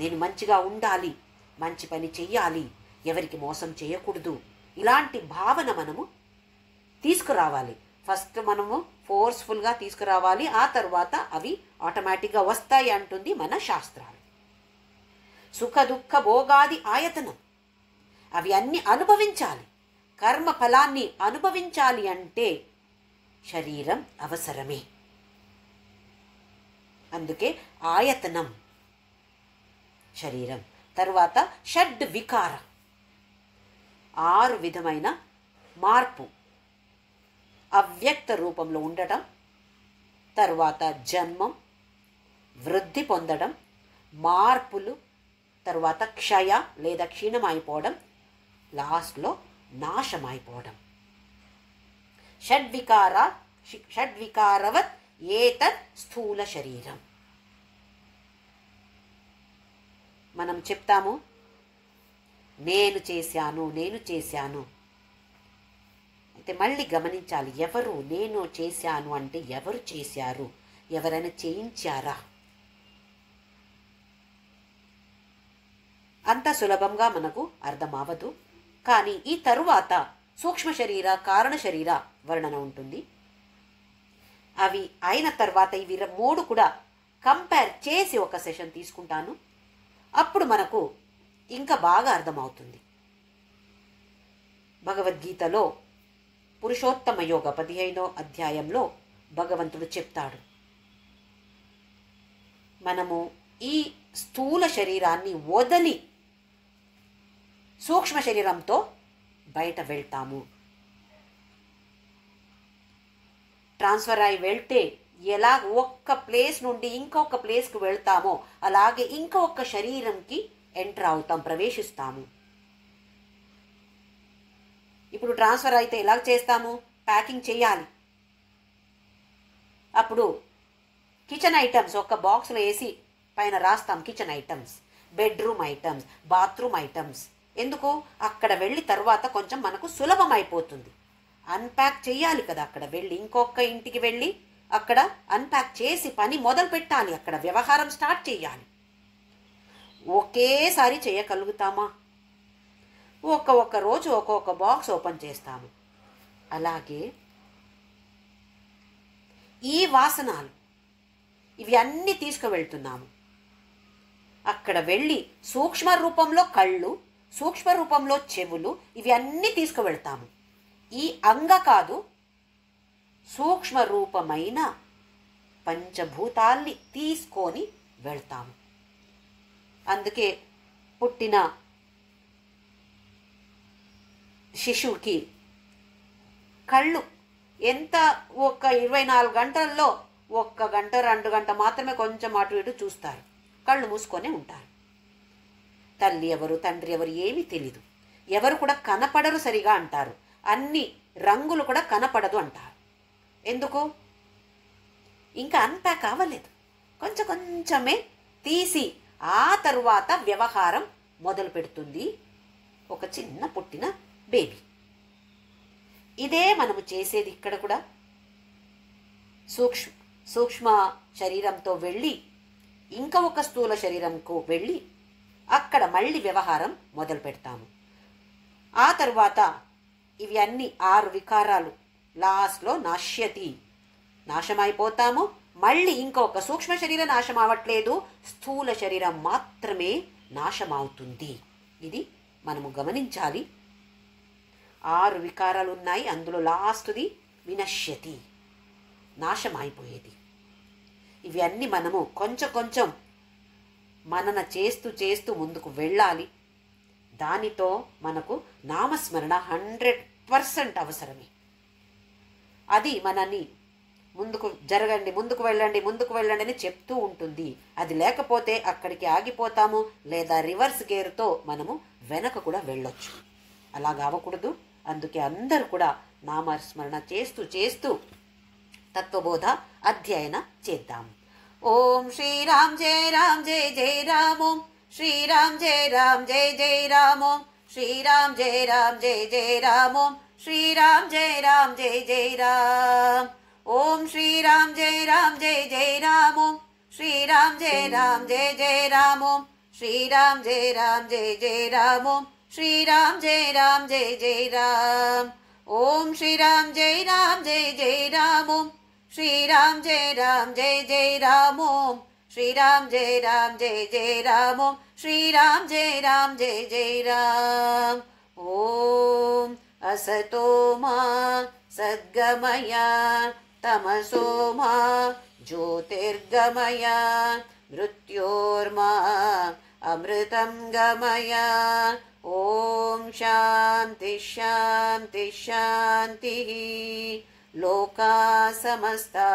నేను మంచిగా ఉండాలి, మంచి పని చెయ్యాలి, ఎవరికి మోసం చేయకూడదు, ఇలాంటి భావన మనము తీసుకురావాలి. ఫస్ట్ మనము ఫోర్స్ఫుల్గా తీసుకురావాలి, ఆ తర్వాత అవి ఆటోమేటిక్గా వస్తాయి అంటుంది మన శాస్త్రాలు. సుఖ దుఃఖ భోగాది ఆయతనం, అవి అన్ని అనుభవించాలి. కర్మ ఫలాన్ని అనుభవించాలి అంటే శరీరం అవసరమే. అందుకే ఆయతనం శరీరం. తర్వాత షడ్ వికార, 6 విధమైన మార్పు, అవ్యక్త రూపంలో ఉండటం, తర్వాత జన్మం, వృద్ధి పొందడం, మార్పులు, తర్వాత క్షయ లేదా క్షీణమైపోవడం, లాస్ట్లో నాశమైపోవడం. షడ్వికారవత్ ఏతత్ స్థూల శరీరం. మనం చెప్తాము నేను చేశాను, నేను చేశాను. అయితే మళ్ళీ గమనించాలి, ఎవరు నేను చేశాను అంటే ఎవరు చేశారు? ఎవరైనా చేయించారా? అంత సులభంగా మనకు అర్థం అవ్వదు. కానీ ఈ తరువాత సూక్ష్మ శరీర, కారణ శరీర వర్ణన ఉంటుంది. అవి అయిన తర్వాత ఇవి 3 కూడా కంపేర్ చేసి ఒక సెషన్ తీసుకుంటాను. అప్పుడు మనకు ఇంకా బాగా అర్థమవుతుంది. భగవద్గీతలో పురుషోత్తమ యోగ 15వ అధ్యాయంలో భగవంతుడు చెప్తాడు, మనము ఈ స్థూల శరీరాన్ని వదిలి సూక్ష్మ శరీరంతో బయట వెళ్తాము. ట్రాన్స్ఫర్ అయి వెళ్తే ఎలా ఒక్క ప్లేస్ నుండి ఇంకొక ప్లేస్కి వెళ్తామో అలాగే ఇంకొక శరీరంకి ఎంటర్ అవుతాం, ప్రవేశిస్తాము. ఇప్పుడు ట్రాన్స్ఫర్ అయితే ఎలా చేస్తాము? ప్యాకింగ్ చేయాలి. అప్పుడు కిచెన్ ఐటమ్స్ ఒక బాక్స్లో వేసి పైన రాస్తాం kitchen items, bedroom items, bathroom items. ఎందుకు? అక్కడ వెళ్ళి తర్వాత కొంచెం మనకు సులభం అయిపోతుంది. అన్ప్యాక్ చేయాలి కదా, అక్కడ వెళ్ళి ఇంకొక ఇంటికి వెళ్ళి అక్కడ అన్ప్యాక్ చేసి పని మొదలు పెట్టాలి, అక్కడ వ్యవహారం స్టార్ట్ చేయాలి. ఒకేసారి చేయగలుగుతామా? ఒక్కొక్క రోజు ఒక్కొక్క బాక్స్ ఓపెన్ చేస్తాము. అలాగే ఈ వాసనాలు ఇవి అన్నీ తీసుకువెళ్తున్నాము. అక్కడ వెళ్ళి సూక్ష్మ రూపంలో కళ్ళు, సూక్ష్మ రూపంలో చెవులు, ఇవి అన్నీ తీసుకువెళ్తాము. ఈ అంగ కాదు, సూక్ష్మ రూపమైన పంచభూతాల్ని తీసుకొని వెళ్తాము. అందుకే పుట్టిన శిశువుకి కళ్ళు ఎంత ఒక 24 గంటల్లో 1 గంట 2 గంట మాత్రమే కొంచెం అటు ఇటు చూస్తారు, కళ్ళు మూసుకొనే ఉంటారు. తల్లి ఎవరు తండ్రి ఎవరు ఏమీ తెలీదు, ఎవరు కూడా కనపడరు సరిగా అంటారు, అన్ని రంగులు కూడా కనపడదు అంటారు. ఎందుకు? ఇంకా అంతా కావలేదు, కొంచెం కొంచెమే తీసి ఆ తరువాత వ్యవహారం మొదలు పెడుతుంది ఒక చిన్న పుట్టిన బేబీ. ఇదే మనము చేసేది ఇక్కడ కూడా. సూక్ష్మ శరీరంతో వెళ్ళి ఇంకా ఒక స్థూల శరీరంకు వెళ్ళి అక్కడ మళ్ళీ వ్యవహారం మొదలు పెడతాము. ఆ తరువాత ఇవి అన్ని 6 వికారాలు లాస్ట్లో నాశ్యతి, నాశమైపోతాము. మళ్ళీ ఇంకొక సూక్ష్మ శరీరం నాశం అవ్వట్లేదు, స్థూల శరీరం మాత్రమే నాశమవుతుంది. ఇది మనము గమనించాలి. 6 వికారాలు ఉన్నాయి, అందులో లాస్ట్ది వినశ్యతి, నాశం అయిపోయేది. ఇవి అన్నీ మనము కొంచెం కొంచెం మనన చేస్తూ చేస్తూ ముందుకు వెళ్ళాలి. దానితో మనకు నామస్మరణ 100% అవసరమే. అది మనని ముందుకు జరగండి, ముందుకు వెళ్ళండి, ముందుకు వెళ్ళండి అని చెప్తూ ఉంటుంది. అది లేకపోతే అక్కడికి ఆగిపోతాము, లేదా రివర్స్ గేర్తో మనము వెనక కూడా వెళ్ళొచ్చు. అలాగ అవ్వకూడదు. అందుకే అందరూ కూడా నామస్మరణ చేస్తూ చేస్తూ తత్వబోధ అధ్యయన చేద్దాం. ఓం శ్రీరామ్ జయ రామ్ జయ జయ రామ్, ఓం శ్రీరామ్ జయ రామ్ జయ జయ రామ్, ఓం శ్రీరామ్ జయ రామ్ జయ జయ రామ్, ఓం శ్రీరామ్ జయ రామ్ జయ జయ రామ్, ఓం శ్రీరామ్ జయ రామ్ జయ జయ రామ్, ఓం శ్రీరామ్ జయ రామ్ జయ జయ రామ్, ఓం శ్రీరామ్ జయ రామ్ జయ జయ రామ్, ఓం శ్రీరామ్ జయ రామ్ జయ జయ రామ్, ఓం శ్రీరామ్ జయ రామ్ జయ జయ రామ్, ఓం శ్రీరామ్ జయ రామ్ జయ జయ రామ్, ఓం శ్రీరామ్ జయ రామ్ జయ జయ రామ్, ఓం శ్రీరామ్ జయ రామ్ జయ జయ రామ్. ఓం असतो मा सद्गमय तमसो मा ज्योतिर्गमय मृत्योर्मा अमृतं गमय. ओम शांति शांति शांति. लोका समस्ता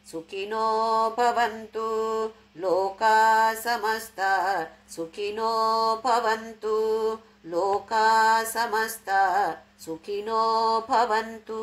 सुखिनो भवन्तु, लोका समस्ता सुखिनो भवन्तु, लोका समस्ता सुखिनो भवन्तु.